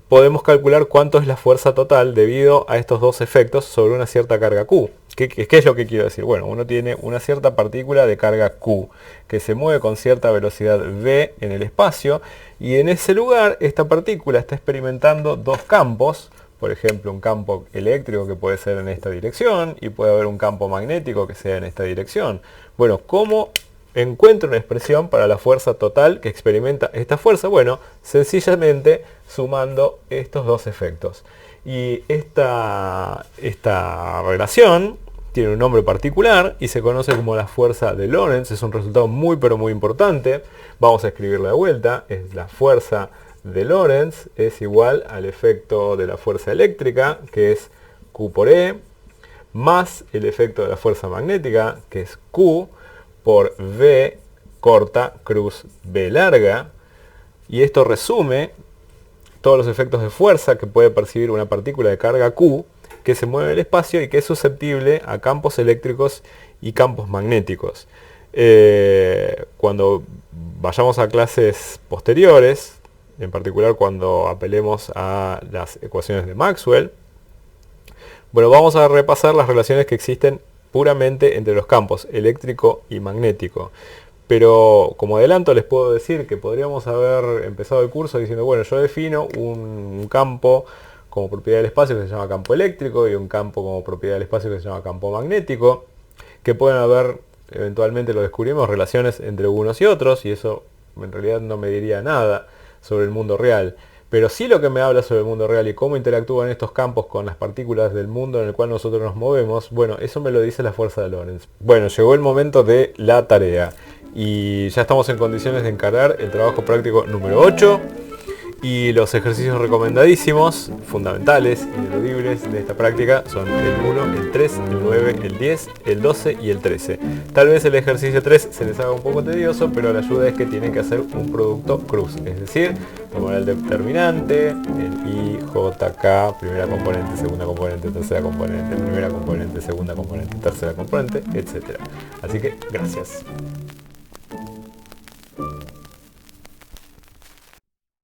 podemos calcular cuánto es la fuerza total debido a estos dos efectos sobre una cierta carga Q. ¿Qué es lo que quiero decir? Bueno, uno tiene una cierta partícula de carga Q que se mueve con cierta velocidad v en el espacio, y en ese lugar esta partícula está experimentando dos campos. Por ejemplo, un campo eléctrico que puede ser en esta dirección, y puede haber un campo magnético que sea en esta dirección. Bueno, ¿cómo encuentro una expresión para la fuerza total que experimenta esta fuerza? Bueno, sencillamente sumando estos dos efectos. Y esta relación tiene un nombre particular y se conoce como la fuerza de Lorentz. Es un resultado muy pero muy importante. Vamos a escribirla de vuelta. Es la fuerza de Lorentz es igual al efecto de la fuerza eléctrica, que es Q por E, más el efecto de la fuerza magnética, que es Q por V corta cruz B larga. Y esto resume todos los efectos de fuerza que puede percibir una partícula de carga Q que se mueve en el espacio y que es susceptible a campos eléctricos y campos magnéticos. Cuando vayamos a clases posteriores, en particular cuando apelemos a las ecuaciones de Maxwell, bueno, vamos a repasar las relaciones que existen puramente entre los campos eléctrico y magnético. Pero como adelanto les puedo decir que podríamos haber empezado el curso diciendo, bueno, yo defino un campo como propiedad del espacio que se llama campo eléctrico y un campo como propiedad del espacio que se llama campo magnético, que pueden haber, eventualmente lo descubrimos, relaciones entre unos y otros, y eso en realidad no me diría nada sobre el mundo real. Pero sí lo que me habla sobre el mundo real y cómo interactúan estos campos con las partículas del mundo en el cual nosotros nos movemos, bueno, eso me lo dice la fuerza de Lorentz. Bueno, llegó el momento de la tarea y ya estamos en condiciones de encarar el trabajo práctico número 8 y los ejercicios recomendadísimos, fundamentales, ineludibles de esta práctica son el 1, el 3, el 9, el 10, el 12 y el 13. Tal vez el ejercicio 3 se les haga un poco tedioso, pero la ayuda es que tienen que hacer un producto cruz, es decir, tomar el determinante, el I, J, K, primera componente, segunda componente, tercera componente, primera componente, segunda componente, tercera componente, etc. Así que, gracias.